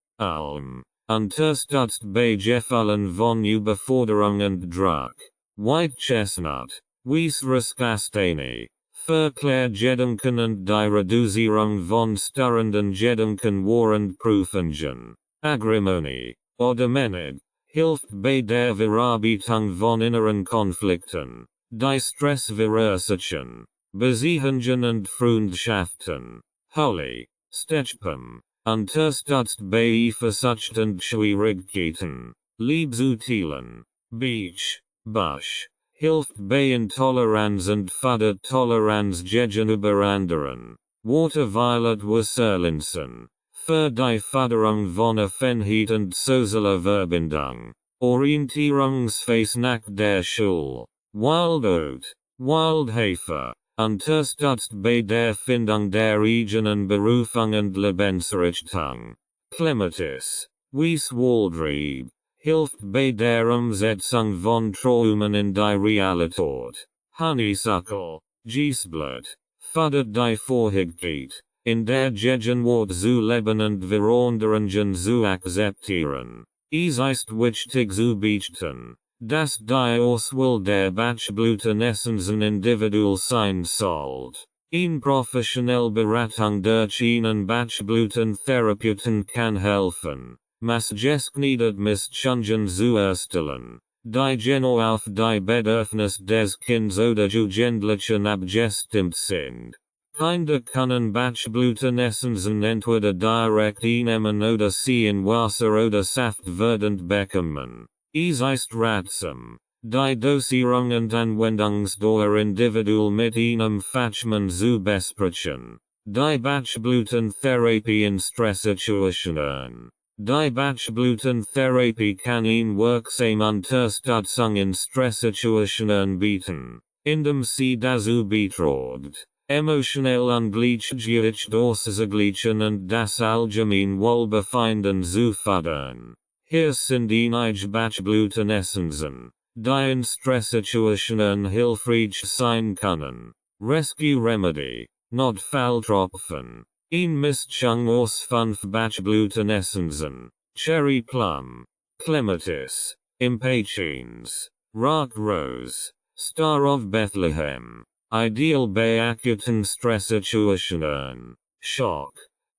Speaker 1: unterstützt bei Gefallen von Überforderung und Druck. White Chestnut, Wiesriskastanie. Verklärt Gedanken und die Reduzierung von störenden Gedanken während Prüfungen. Agrimony, oder Menig, hilft bei der Verarbeitung von inneren Konflikten. Die Stressverursachen, Beziehungen und Freundschaften. Holy, Stechpum, unterstützt bei Eifersucht und Schwierigkeiten. Liebesutilen. Beach, Bush. Hilft bei Intoleranz und fördert Toleranz gegenüber anderen. Water Violet Wasserlinsen. Für die Förderung von Offenheit und sozialer Verbindung. Orientierungsfähig nach der Schule. Wild Oat. Wildhafer. Unterstützt bei der Findung der eigenen Berufung und Lebensrichtung. Clematis. Wieswaldrebe. Hilft bei der Umsetzung von Träumen in die Realität. Honeysuckle, Giesblatt, fördert die Fähigkeit, in der Gegenwart zu leben und Veränderungen zu akzeptieren. Es ist wichtig zu beachten, dass die Auswahl der Bachblüten Essenzen individuell sein sollte. Eine professionelle Beratung durch einen Bachblütentherapeuten kann helfen. Maßgeschneidert Mischungen zu erstellen, die genau auf die Bedürfnisse des Kindes oder Jugendlichen abgestimmt sind. Kinder können Bachblütenessenzen entweder direkt einnehmen oder sie in Wasser oder Saft werdend bekommen. Es ist ratsam, die Dosierung und Anwendungsdauer individuell mit einem Fachmann zu besprechen. Die Bachblütentherapie in Stresssituationen. Die Bachblütentherapie kann eine wirksame Unterstützung in Stresssituationen bieten, indem sie dazu beiträgt, emotionell ungleichgewicht auszugleichen und das allgemeine Wohlbefinden zu fördern. Hier sind einige Bachblütenessenzen, die in Stresssituationen hilfreich sein können. Rescue Remedy, Notfalltropfen. Ein Mischung aus 5 Bachblütenessenzen, Cherry Plum, Clematis, Impatiens, Rock Rose, Star of Bethlehem. Ideal bei akuten Stresssituationen, Schock,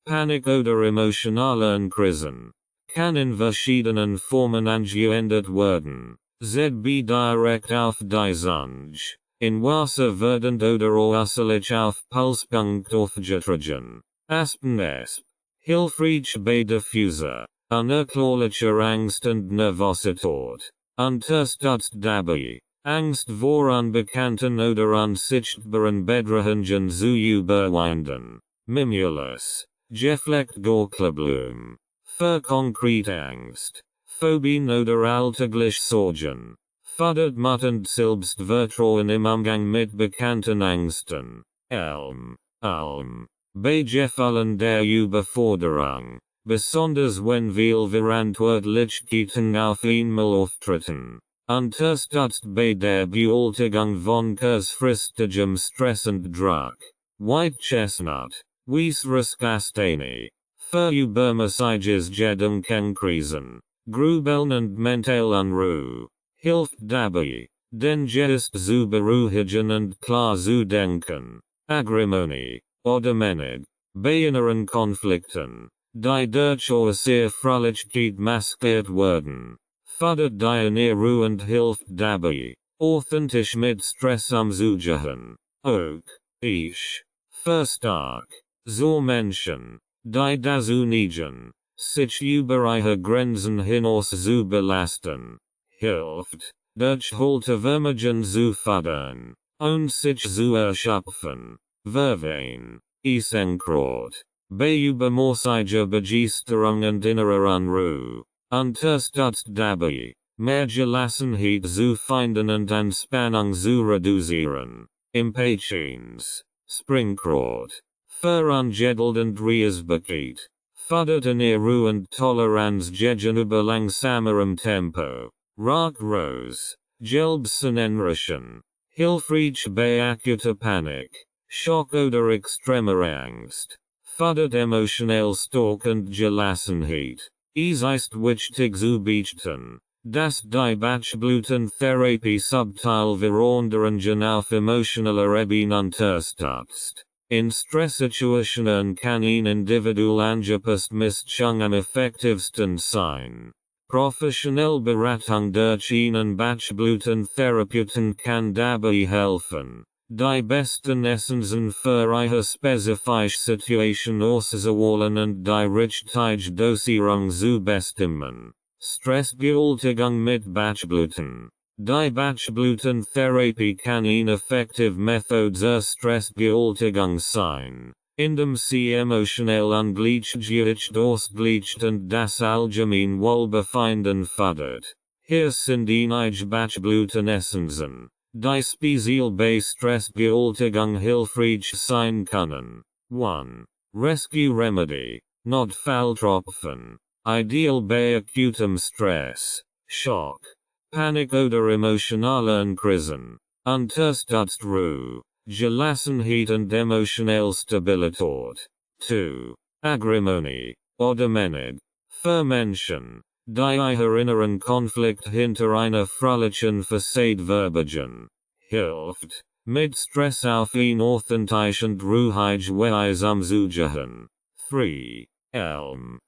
Speaker 1: Panik oder emotionalen Krisen. Kann in verschiedenen Formen angewendet werden. ZB direkt auf die Zunge, in Wasser werdend oder äußerlich auf Pulspunkt aufgetragen. Aspen-Esp. Hilfreich bei Diffuser. Unerklärlicher Angst und Nervosität. Unterstützt dabei, Angst vor unbekannten oder unsichtbaren Bedrohungen zu überwinden. Mimulus. Geflecht Gorkleblume. Für konkrete Angst. Phobien oder alltäglich Sorgen. Fördert Mut und Selbstvertrauen im Umgang mit bekannten Angsten. Elm. Bei Gefallen der Überforderung, besonders wenn viel Verantwortlichkeiten auf einmal auftreten, unterstützt bei der Bewältigung von kurzfristigem Stress und Druck. White Chestnut, Wiesriskastanie, für übermäßiges Gedankenkrisen, Grübeln und mental Unruhe, hilft dabei, den Geist zu beruhigen und klar zu denken. Agrimony, oder Menig, bei inneren Konflikten, die durch äußere Fröhlichkeit maskiert werden, fördert die Ernährung und hilft dabei, authentisch mit Stress umzugehen. Auch, verstark, so Menschen, die dazu neigen, sich über ihre Grenzen hinaus zu belasten, hilft, Durch Haltevermögen zu fördern, und sich zu erschöpfen, verwein, Essenkraut, bei übermäßiger Begeisterung und innerer Unruhe, unterstützt dabei, mehr Gelassenheit zu finden und Anspannung zu reduzieren. Impatience, Springkraut, verangedelt und Reisbarkeit, fördert Ernährung und Toleranz gegenüber langsamerem Tempo. Rose, Selbstnachrichten, hilfreich bei akuter Panik, Schock oder extremer Angst, fördert emotionell Stark und Gelassenheit. Es ist wichtig zu beachten, dass die Bachblütentherapie subtil Veränderungen auf emotionaler Ebene unterstützt. In Stresssituationen kann ein individuell angepasst Mischung am effektivsten sein. Professionelle Beratung durch einen Bachblütentherapeuten kann dabei helfen, die besten Essenzen für eine spezifische Situation auszuwählen und die richtige Dosierung zu bestimmen. Stressbewältigung mit Bachblüten. Die Bachblütentherapie kann eine effektive Methode zur Stressbewältigung sein, indem sie emotionell ungleichgewicht ausgleicht und das allgemeine Wohlbefinden fördert. Hier sind einige Bachblütenessenzen, die speziell bei Stressbewältigung hilfreich sein können. 1. Rescue Remedy, Notfalltropfen. Ideal bei akutem Stress, Schock, Panik oder emotionalen Krisen. Unterstützt Ruhe, Gelassenheit und emotionelle Stabilität. 2. Agrimony, oder Menig. Für Menschen, die ihr inneren Konflikt hinter einer fröhlichen Fassade verbergen. Hilft, mit Stress auf ein authentisch und ruhig Weise umzugehen. 3. Alm.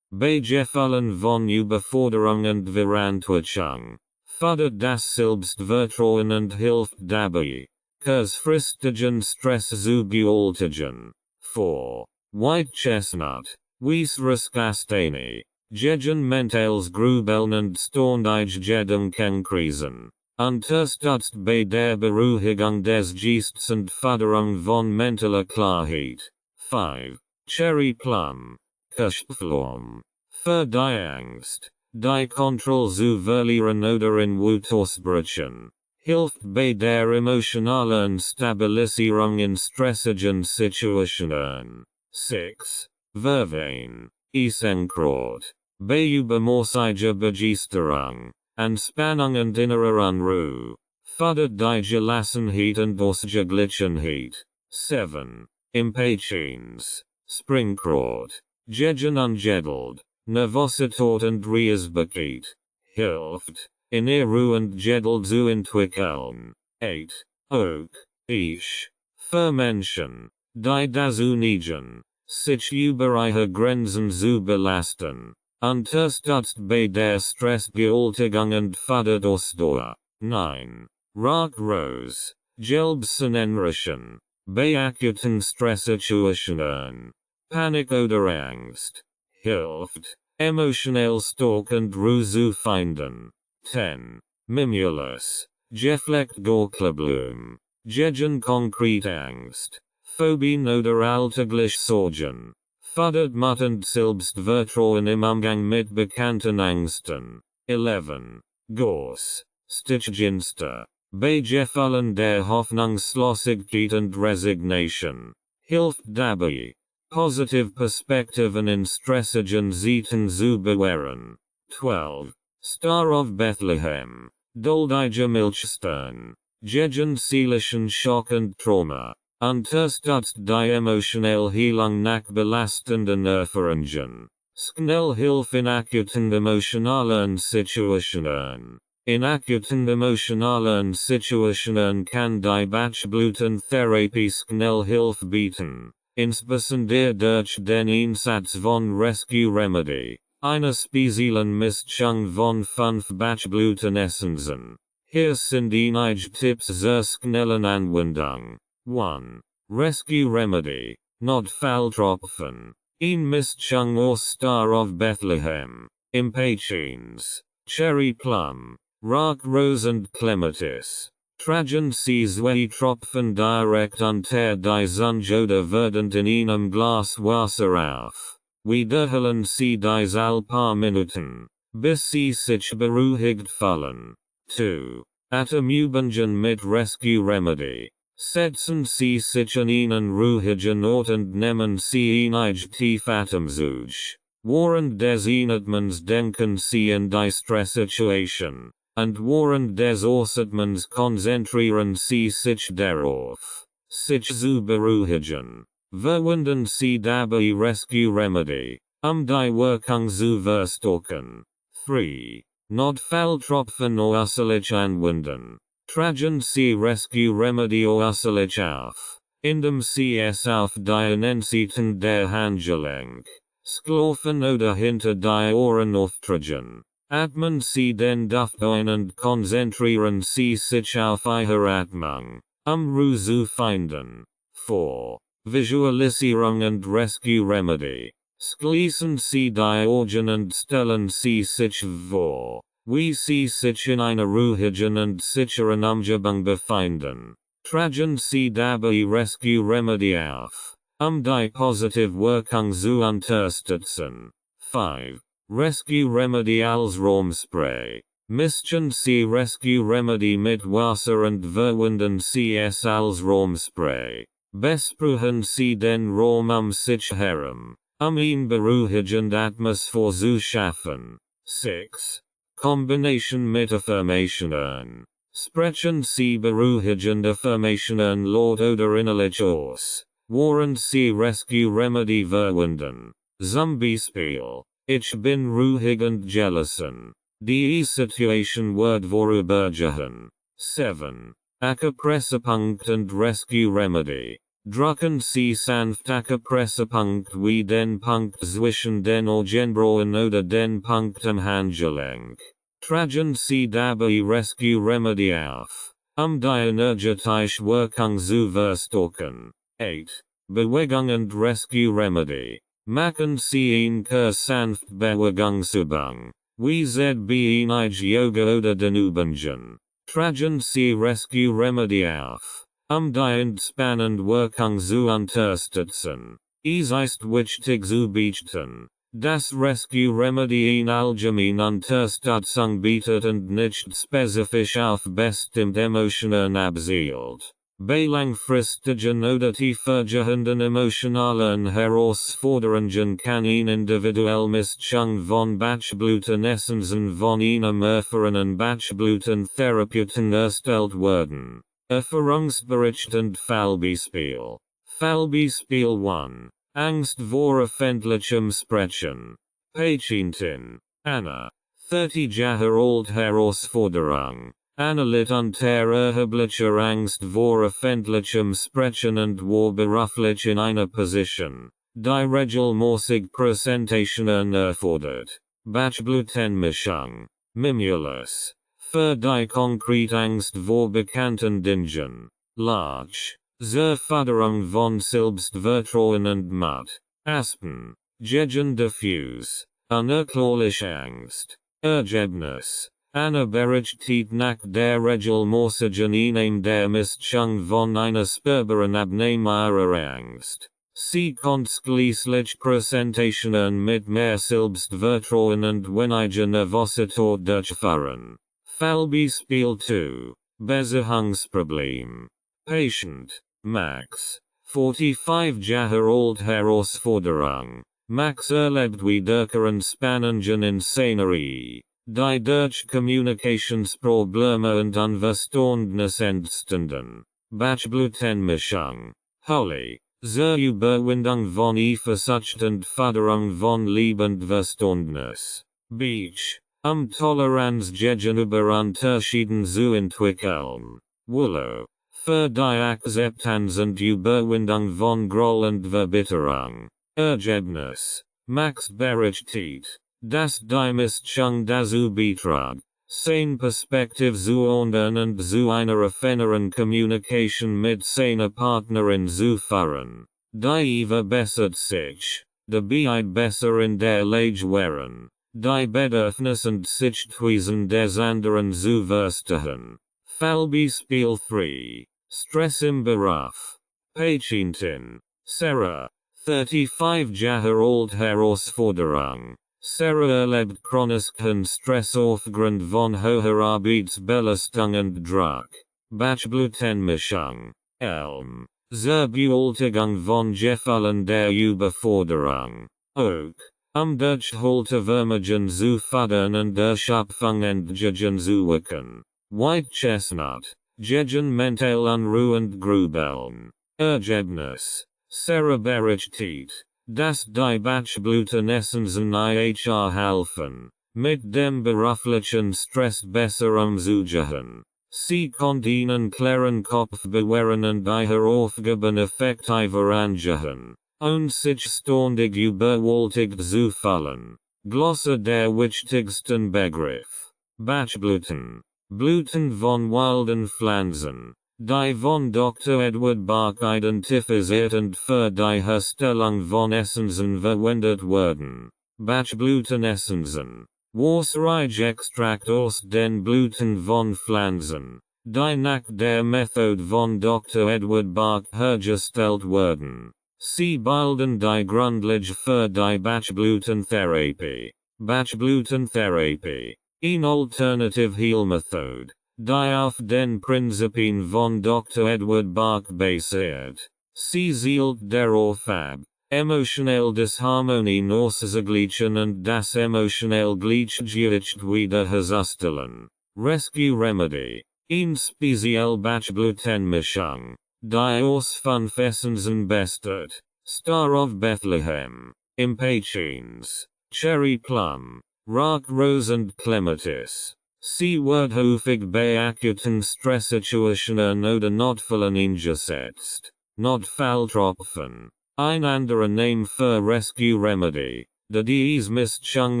Speaker 1: Bei Gefallen von Überforderung und Verantwortung. Fördert das Selbstvertrauen und hilft dabei, kurzfristigen Stress zu bewältigen. 4. White Chestnut, Weissrascastanie. Gegen mentales Grübeln und ständige Gedankenkrisen. Unterstützt bei der Beruhigung des Geistes und Förderung von mentaler Klarheit. 5. Cherry Plum. Kirschpflaume. Für die Angst, die Kontrolle zu verlieren oder in Wut ausbrechen. Hilft bei der emotionalen Stabilisierung in stressigen Situationen. 6. Verwein. Essenkraut. Bei übermäßiger Begeisterung, Anspannung und innerer Unruhe. Fördert die Gelassenheit und Ausgeglichenheit. 7. Impatience. Springkraut. Gegen ungeduld, Nervosität und Reisbarkeit. Hilft, Ernährung und Geduld zu entwickeln. 8. Auch, ich. Für Menschen, die dazu neigen, sich über ihre Grenzen zu belasten. Unterstützt bei der Stressbewältigung und fördert Ausdauer. 9. Rose, Selbstnachrichten. Bei akuten Stresssituationen. Panik oder Angst. Hilft, emotionell Stark und Ruhe zu finden. 10. Mimulus. Geflecht Gorkleblume. Gegen konkret Angst. Phobien oder alltäglich Sorgen. Fördert Mut und Selbstvertrauen im Umgang mit bekannten Ängsten. 11. Gors. Stichginster. Bei Gefallen der Hoffnungslosigkeit und Resignation. Hilft dabei, positive Perspektiven in stressigen Zeiten zu bewahren. 12. Star of Bethlehem. Duldiger Milchstern. Gegen seelischen Schock und Trauma. Unterstützt die emotionelle Heilung nach belastenden Erfahrungen. Schnell Hilfe in akuten emotionalen Situationen. In akuten emotionalen Situationen kann die Bachblütentherapie schnell Hilfe bieten. Insbesondere durch den Einsatz von Rescue Remedy, einer speziellen Mischung von 5 Bachblütenessenzen. Hier sind einige Tipps zur schnellen Anwendung. 1. Rescue Remedy, Notfalltropfen. Ein Mischung aus Star of Bethlehem, Impatience, Cherry Plum, Rach Rose und Clematis. Tragen sie zwei Tropfen direkt unter die Zunge oder verdant in einem Glas Wasser auf. Wiederholen sie dies all paar Minuten, bis sie sich beruhigt fühlen. 2. Atemübungen mit Rescue Remedy. Setzen sie sich an einen ruhigen Ort und nehmen sie einige Tiefatemzüge. Während des Einatmens denken sie an die Stresssituation. Und während des Ausatmens konzentrieren sie sich darauf, sich zu beruhigen. Verwenden sie dabei Rescue Remedy, die Wirkung zu verstärken. 3. Notfalltropfen äußerlich anwenden. Tragen sie Rescue Remedy äußerlich auf, indem sie es auf die Innenseiten der Handgelenk, Schlafen oder hinter die Ohren auftragen. Atmen sie den Duft ein und konzentrieren sie sich auf ihre Atmung, Ruhe zu finden. 4. Visualisierung und Rescue Remedy. Schließen sie die Augen und stellen sie sich vor, wie sie sich in einer ruhigen und sicheren Umgebung befinden. Tragen sie dabei Rescue Remedy auf, die positive Wirkung zu unterstützen. 5. Rescue Remedy als Raumspray. Mischen Sie Rescue Remedy mit Wasser und verwenden Sie es als Raumspray. Besprühen Sie den Raum sich herum, ihn beruhigend Atmosphäre zu schaffen. 6. Kombination mit Affirmationen. Sprechen Sie beruhigend Affirmationen laut oder innerlich aus, während Sie Rescue Remedy verwenden. Zum Beispiel: Ich bin ruhig und gelassen. Die Situation wird vorübergehen. 7. Acupressurpunkt und Rescue Remedy. Drücken Sie sanft Acupressurpunkt wie den Punkt zwischen den Augenbrauen oder den Punkt am Handgelenk. Tragen Sie dabei Rescue Remedy auf, die energetische Wirkung zu verstärken. 8. Bewegung und Rescue Remedy. Machen Sie ein sanft Bewegungsübung, wie einige Yoga oder Dehnübungen. Tragen Sie Rescue Remedy auf, die entspannende Wirkung zu unterstützen. Es ist wichtig zu beachten, dass Rescue Remedy in allgemein Unterstützung bietet und nicht spezifisch auf bestimmte Emotionen abzielt. Bei langfristigen oder tiefergehenden emotionalen Herausforderungen kann eine individuelle Mischung von Bachblütenessenzen von einem erfahrenen Bachblütentherapeuten erstellt werden. Erfahrungsbericht und Fallbeispiel. Fallbeispiel 1. Angst vor öffentlichem Sprechen. Patientin, Anna, 30 Jahre alt Herausforderung. Anna litt unter erheblicher Angst vor öffentlichem Sprechen und war beruflich in einer Position, die regelmäßig Präsentationen erfordert. Bachblütenmischung. Mimulus. Für die konkrete Angst vor bekannten Dingen. Large. Zur Förderung von Selbstvertrauen und Mut. Aspen. Gegen diffuse. Unerklärliche Angst. Ergebnis. Anna berichtet nach der regelmäßigen Einnahme der Mischung von einer spürbaren Abnahme ihrer Angst. Sie konnte schließlich Präsentationen mit mehr Selbstvertrauen und weniger Nervosität durchführen. Fallbeispiel 2. Beziehungsproblem. Patient, Max. 45 Jahre alt Herausforderung. Max erlebt wiederkehrende Spannungen in Szenerie, die durch Kommunikationsprobleme und Unverständnis entstanden. Bachblütenmischung. Holy. Zur Überwindung von Eifersucht und Förderung von Liebe und Verständnis. Beach. Toleranz gegenüber Unterschieden zu entwickeln. Willow. Für die Akzeptanz und Überwindung von Groll und Verbitterung. Ergebnis. Max berichtet, dass die Mischung dazu beiträgt, seine Perspektive zu ändern und zu einer offeneren Kommunikation mit seiner Partnerin zu führen. Die verbessert sich, dabei besser in der Lage wären, Die Bedürfnis und Sichtweisen des anderen zu verstehen. Fallbeispiel 3. Stress im Beruf. Patientin. Sarah. 35 Jahre alt Herausforderung. Sarah erlebt chronischen Stress aufgrund von hoher Arbeitsbelastung und Druck. Bachblütenmischung. Elm. Zur Bewältigung von Gefallen der Überforderung. Auch. Durchhaltevermögen zu fördern und Erschöpfung entgegen zu wirken. White Chestnut. Gegen mental Unruhe und Grübeln. Ergebnis. Sarah berichtet, dass die Bachblütenessenzen ihr helfen, mit dem beruflichen Stress besser umzugehen. Sie konnte einen klaren Kopf bewahren und ihre Aufgaben effektiver angehen, und sich ständig überwältigt zu fühlen. Glosse der wichtigsten Begriff. Bachblüten. Blüten von wilden Pflanzen, die von Dr. Edward Bach identifiziert und für die Herstellung von Essenzen verwendet wurden. Bachblütenessenzen. Wasserextrakt aus den Blüten von Pflanzen, die nach der Methode von Dr. Edward Bach hergestellt wurden. Sie bilden die Grundlage für die Bachblütentherapie. Bachblütentherapie. Eine alternative Heilmethode, die auf den Prinzipien von Dr. Edward Bach basiert. Sie zielt darauf ab, emotionell Disharmonien auszugleichen und das emotionell Gleichgewicht wiederherzustellen. Rescue Remedy. Eine spezielle Bachblütenmischung, die aus 5 Essenzen besteht. Star of Bethlehem. Impatiens. Cherry Plum. Rock Rose und Clematis. Sie wird häufig bei akuten Stresssituationen oder Notfällen eingesetzt. Notfalltropfen. Ein anderer Name für Rescue Remedy, da diese Mischung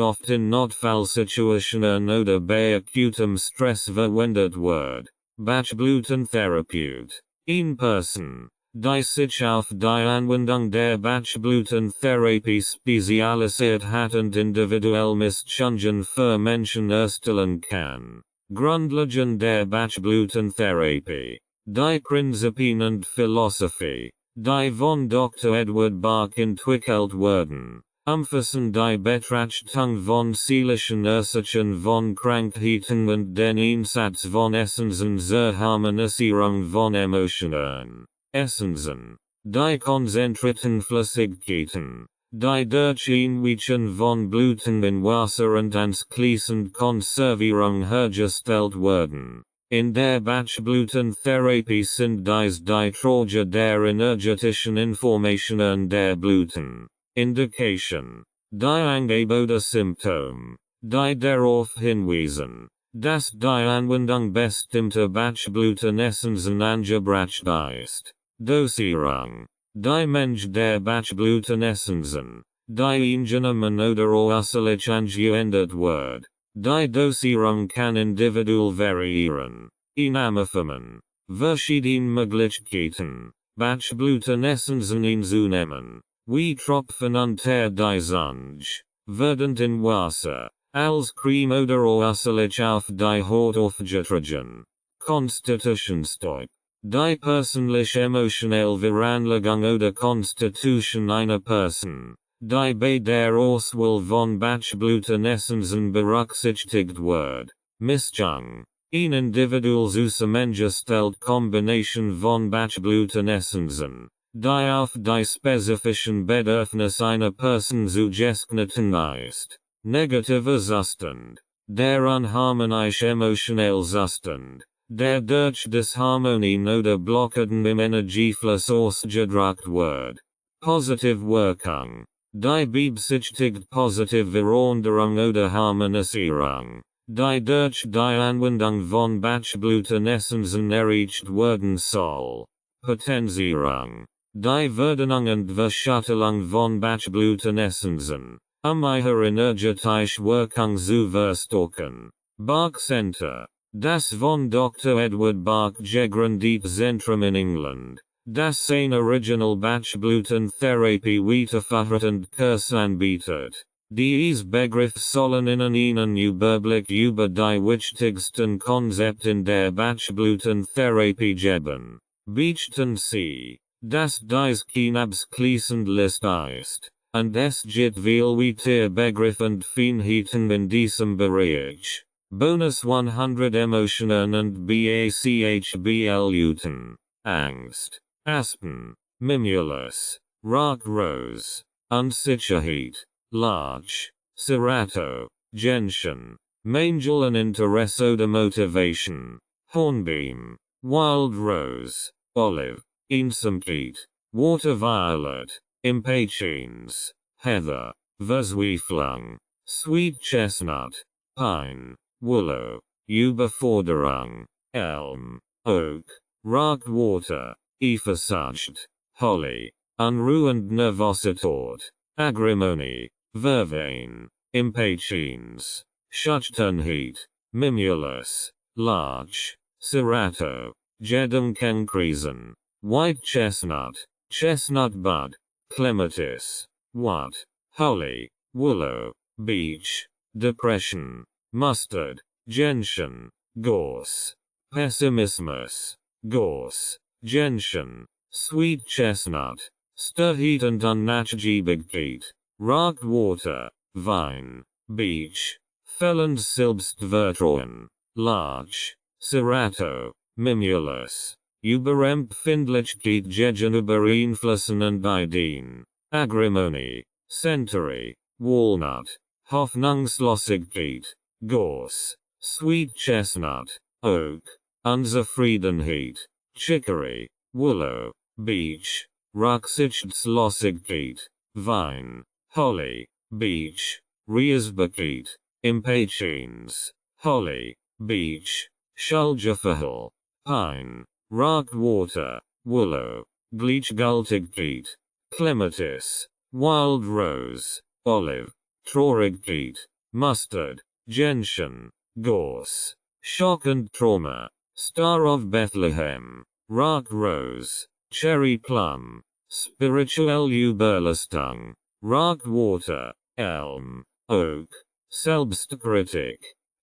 Speaker 1: oft in Notfallsituationen oder bei akutem Stress verwendet wird. Bachblütentherapeut. In Person, die sich auf die Anwendung der Bachblütentherapie spezialisiert hat und individuell Mischungen für Menschen erstellen kann. Grundlagen der Bachblütentherapie. Die Prinzipien und Philosophie, die von Dr. Edward Bach entwickelt wurden, umfassen die Betrachtung von seelischen Ursachen von Krankheiten und den Einsatz von Essenzen zur Harmonisierung von Emotionen. Essenzen. Die konzentrierten Flüssigkeiten, die durch Einweichen von Blüten in Wasser und anschließend Konservierung hergestellt wurden. In der Bachblütentherapie sind dies die Träger der energetischen Informationen der Blüten. Indication. Die angegebene Symptom, die darauf hinweisen, dass die Anwendung bestimmter Bachblütenessenzen angebracht ist. Dosierung. Die Menge der Bachblütenessenzen, die eingenommen oder äußerlich angewendet wird. Die Dosierung kann individuell variieren. Innahmeformen. Verschiedene Möglichkeiten, Bachblütenessenzen einzunehmen. Wie Tropfen unter die Zunge, werdend in Wasser, als Creme oder äußerlich auf die Haut aufgetragen. Konstitutionstyp. Die persönliche emotionelle Veranlagung oder Konstitution einer Person, die bei der Auswahl von Bachblütenessenzen berücksichtigt wird. Mischung. Ein individuell zusammengestellt Kombination von Bachblütenessenzen, die auf die spezifischen Bedürfnisse einer Person zugeschnitten ist. Negativer Zustand. Der unharmonische emotionelle Zustand, der durch Disharmonien oder Blockaden im Energiefluss ausgedrückt wird. Positive Wirkung. Die beabsichtigt positive Veränderung oder Harmonisierung, die durch die Anwendung von Bachblütenessenzen erreicht werden soll. Potenzierung. Die Verdienung und Verschattelung von Bachblütenessenzen, ihre energetische Wirkung zu verstärken. Bach Center. Das von Dr. Edward Bach gegründete Zentrum in England, das eine Original Bachblütentherapie weiterführt und Kurs anbietet. Dies Begriff sollen in einen Überblick über die wichtigsten Konzepte in der Bachblütentherapie geben. Beichten Sie, dass dies kein abschließend List ist, und es gibt viel weitere Begriffe und Feinheiten in diesem Bereich. Bonus 100 Emotionen und Bachblüten. Angst, Aspen, Mimulus, Rose, Unsicherheit, Large, Serato, Gentian, Mangel and Interesso de Motivation, Hornbeam, Wild Rose, Olive, Insamkeit, Water Violet, Impatiens, Heather, Verzweiflung, Sweet Chestnut, Pine, Willow, Überforderung, Elm, Oak, Ragwater, Eifersucht, Holly, Unruhe und Nervosität, Agrimony, Vervain, Impatiens, Schüchternheit, Mimulus, Large, Serato, Gedankenkrisen, White Chestnut, Chestnut Bud, Clematis, What, Holly, Willow, Beech, Depression, Mustard, Gentian, Gorse, Pessimismus, Gorse, Gentian, Sweet Chestnut, Sturheat and Unnachgiebigkeit, Ragwater, Vine, Beech, Felland Silbst Vertrauen, Large, Serato, Mimulus, Überempfindlichkeit gegenüber Einflüssen und Ideen, Agrimony, Century, Walnut, Hoffnungslosigkeit, Gorse, Sweet Chestnut, Oak, Unzufriedenheit, Chicory, Willow, Beech, Rücksichtslosigkeit, Vine, Holly, Beech, Reisbarkeit, Impatiens, Holly, Beech, Schuldgefühl, Pine, Ragwater, Willow, Gleichgültigkeit, Clematis, Wild Rose, Olive, Traurigkeit, Mustard, Gentian, Gorse, Shock and Trauma, Star of Bethlehem, Rock Rose, Cherry Plum, Spirituelle Überlastung, Ragwater, Elm, Oak, Selbstkritik,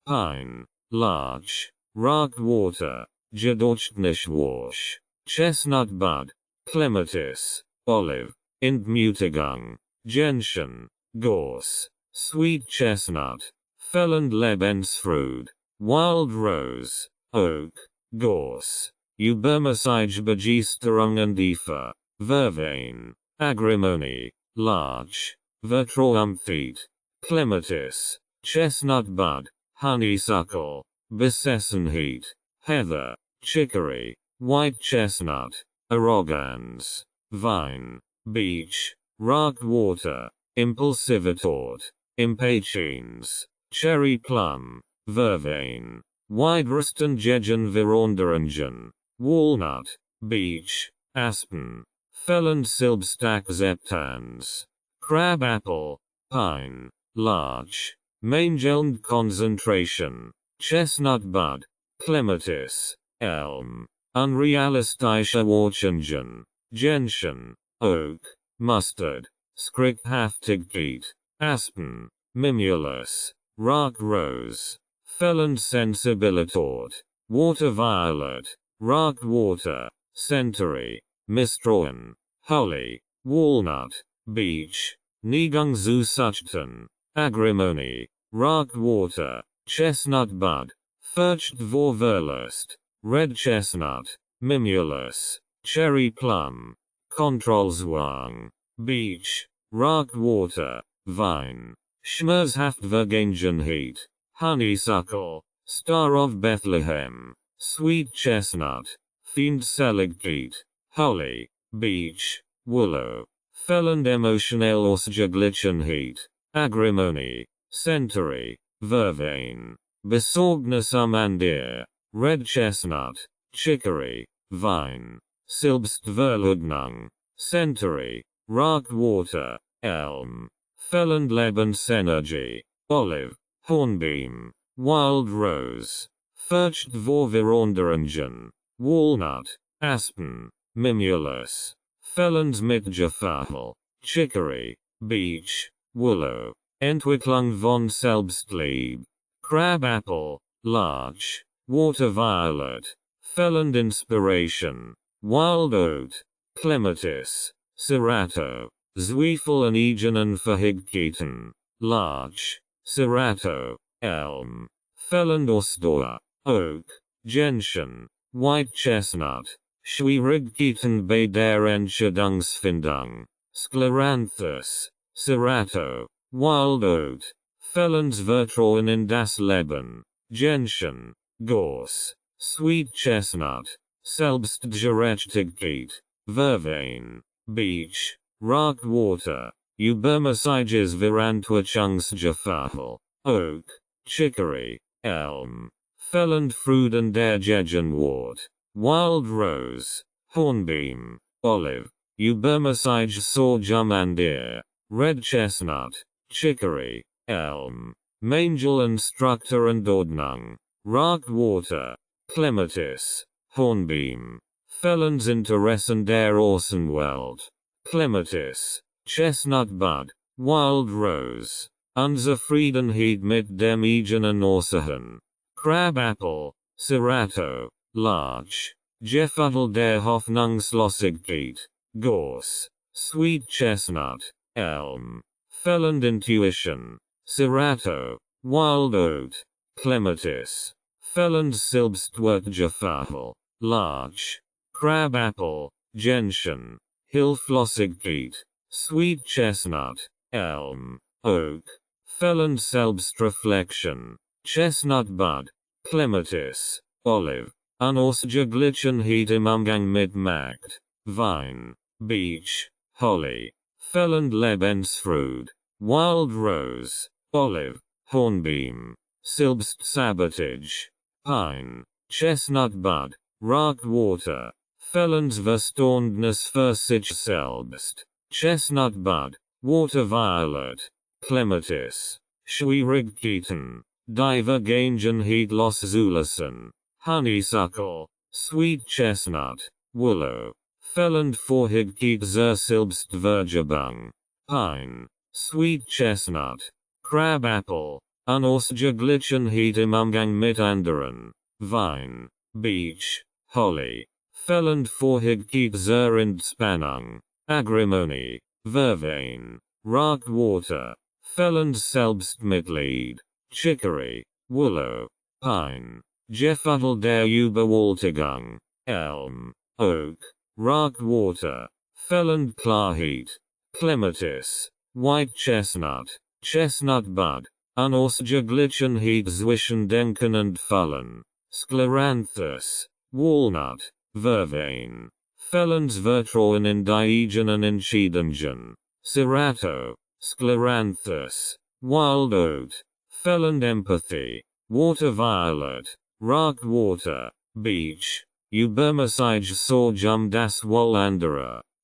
Speaker 1: Pine, Larch, Ragwater, Gedächtniswasch, Chestnut Bud, Clematis, Olive, Entmutigung, Gentian, Gorse, Sweet Chestnut, Felland Lebensfreude, Wild Rose, Oak, Gorse, Übermäßige und Eifer, Vervain, Agrimony, Large, Vertrauensheit, Clematis, Chestnut Bud, Honeysuckle, Besessenheit, Heather, Chicory, White Chestnut, Arrogance, Vine, Beech, Ragwater, Impulsivität, Impatiens, Cherry Plum, Vervain, Widristen gegen Veränderungen, Walnut, Beech, Aspen, Felland Silbstakzeptans, Crabapple, Pine, Larch, Mangel Concentration, Chestnut Bud, Clematis, Elm, Unrealistische Erwartungen, Gentian, Oak, Mustard, Skriphaftigkeit, Aspen, Mimulus, Rock Rose, Felland Sensibilität, Water Violet, Ragwater, Century, Misstrauen, Holly, Walnut, Beech, Neigung zu Suchten, Agrimony, Ragwater, Chestnut Bud, Furcht vor Verlust, Red Chestnut, Mimulus, Cherry Plum, Kontrollzwang, Beech, Ragwater, Vine, Schmerzhaftvergangenheit, Honeysuckle, Star of Bethlehem, Sweet Chestnut, Feindseligkeit, Holly, Beech, Willow, Felland emotionell Ausgeglichenheit, Agrimony, Century, Vervain, Besorgnis Dir, Red Chestnut, Chicory, Vine, Selbstverleugnung, Century, Ragwater, Elm, Felland Lebensenergie, Olive, Hornbeam, Wild Rose, Furcht vor Veränderungen, Walnut, Aspen, Mimulus, Fellands Mitgefühl, Chicory, Beech, Willow, Entwicklung von Selbstliebe. Crabapple, large. Water violet. Felland inspiration. Wild oat. Clematis. Cerato. Zweifel en Egenen verhigketen. Larch. Cerato. Elm. Felland Ostor. Oak. Gentian. White chestnut. Schwierigkeiten bei der Entscheidungsfindung. Scleranthus. Cerato. Wild oat. Vertrauens in das Leben. Gentian. Gorse. Sweet chestnut. Selbstgerechtigkeit. Vervein. Beech. Rockwater. Übermäßiges Verantwortungsgefühl. Oak. Chicory. Elm. Fruden der Gegenwart. Wild rose. Hornbeam. Olive. Übermäßig Sorghum and ear. Red chestnut. Chicory. Elm. Mangel and Structure and Ordnung. Rockwater. Clematis. Hornbeam. Fellands Interessen der Außenwelt. Clematis. Chestnut bud. Wild rose. Unzufriedenheit mit dem eigenen Äußeren. Crabapple. Cerato. Larch. Gefuddel der Hoffnungslosigkeit. Gorse. Sweet chestnut. Elm. Felland intuition. Cerato. Wild oat. Clematis. Felland Selbstwertgefühl. Larch. Crabapple. Gentian. Hilflosigkeit. Sweet chestnut. Elm. Oak. Felland Selbstreflection. Chestnut bud. Clematis. Olive. Unausgeglichenheit im Umgang mit Markt. Vine. Beech. Holly. Felland Lebensfreude. Wild rose. Olive. Hornbeam. Selbstsabotage. Pine. Chestnut bud. Rockwater. Fellands Verstandnis für sich selbst. Chestnut bud. Water violet. Clematis. Schwierigkeiten. Divergengenheit loszulassen. Honeysuckle. Sweet chestnut. Willow. Felland Vorhigkeit zur Selbstvergebung. Pine. Sweet chestnut. Crabapple. Unausgeglichenheit im Umgang mit anderen. Vine. Beech. Holly. Felland Vorhigkeit zur Entspannung. Agrimony. Vervein. Rockwater. Felland Selbstmitleid. Chicory. Willow. Pine. Gefuddel der Überwältigung. Elm. Oak. Rockwater. Felland Klarheit. Clematis. White chestnut. Chestnut bud. Unausgeglichenheit zwischen Denken und Fühlen. Scleranthus. Walnut. Vervein. Fellands Vertrauen in die eigenen Entscheidungen. Cerato. Scleranthus. Wild oat. Felland Empathy. Water violet. Rockwater. Beech. Übermäßig Sorghum das Wohl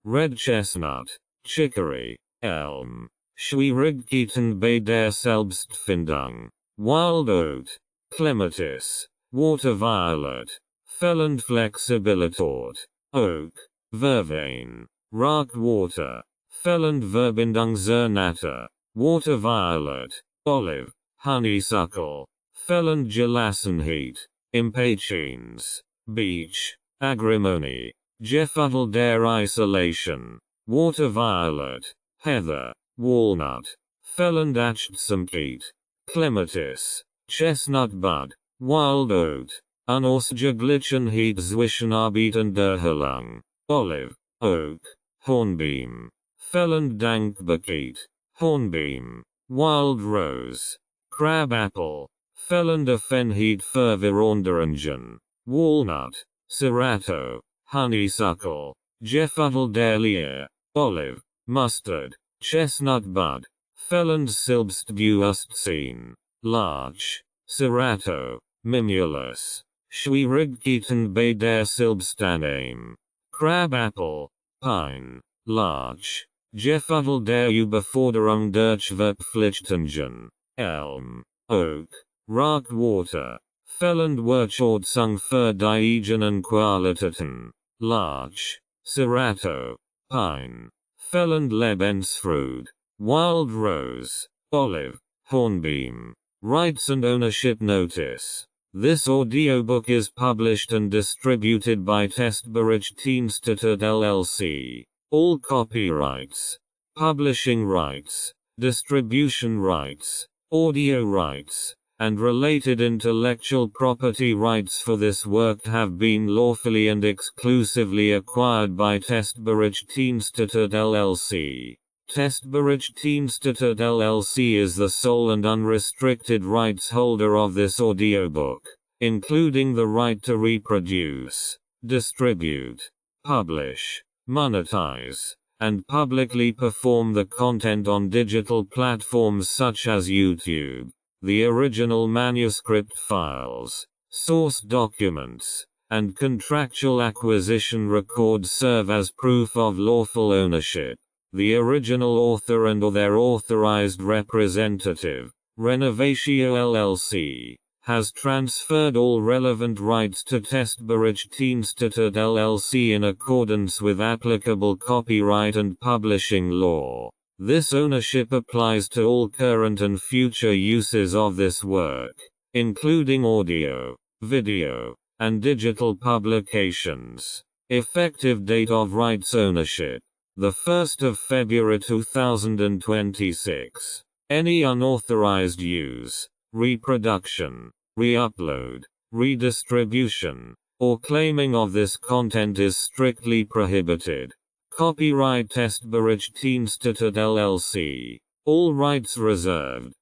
Speaker 1: Red chestnut. Chicory. Elm. Schwierigkeiten bei der Selbstfindung. Wild oat. Clematis. Water violet. Felland Flexibilität. Oak. Vervein. Rockwater. Felland Verbindung zur Natur. Water violet. Olive. Honeysuckle. Felland Gelassenheit. Impatience. Beech. Agrimony. Gefuddel der Isolation. Water violet. Heather. Walnut. Felland Achtsamkeit. Clematis. Chestnut bud. Wild oat. Unausgeglichenheit zwischen Arbeit und Erholung. Olive. Oak. Hornbeam. Felland Dankbarkeit. Hornbeam. Wild rose. Crabapple. Felland Offenheit für Veränderungen. Walnut. Cerato. Honeysuckle. Gefuddel der Leer. Olive. Mustard. Chestnut bud. Felland Selbstbewusstsein. Larch. Cerato. Mimulus. Schwierigkeiten bei der Selbstannahme. Crabapple. Pine. Larch. Gefuddel der Überforderung durch Verpflichtungen. Elm. Oak. Rockwater. Felland Wertschätzung für die eigenen Qualitäten. Larch. Cerato. Pine. Felland Lebensfreude. Wild rose. Olive, Hornbeam. Rights and Ownership Notice. This audiobook is published and distributed by Testberichteinstitut LLC. All copyrights, publishing rights, distribution rights, audio rights, and related intellectual property rights for this work have been lawfully and exclusively acquired by Testberichteinstitut LLC. Testberichteinstitut LLC is the sole and unrestricted rights holder of this audiobook, including the right to reproduce, distribute, publish, monetize, and publicly perform the content on digital platforms such as YouTube. The original manuscript files, source documents, and contractual acquisition records serve as proof of lawful ownership. The original author and/or their authorized representative, Renovatio LLC, has transferred all relevant rights to Testberichteinstitut LLC in accordance with applicable copyright and publishing law. This ownership applies to all current and future uses of this work, including audio, video, and digital publications. Effective date of rights ownership: the 1st of February 2026. Any unauthorized use, reproduction, re-upload, redistribution, or claiming of this content is strictly prohibited. Copyright Testberichteinstitut LLC. All rights reserved.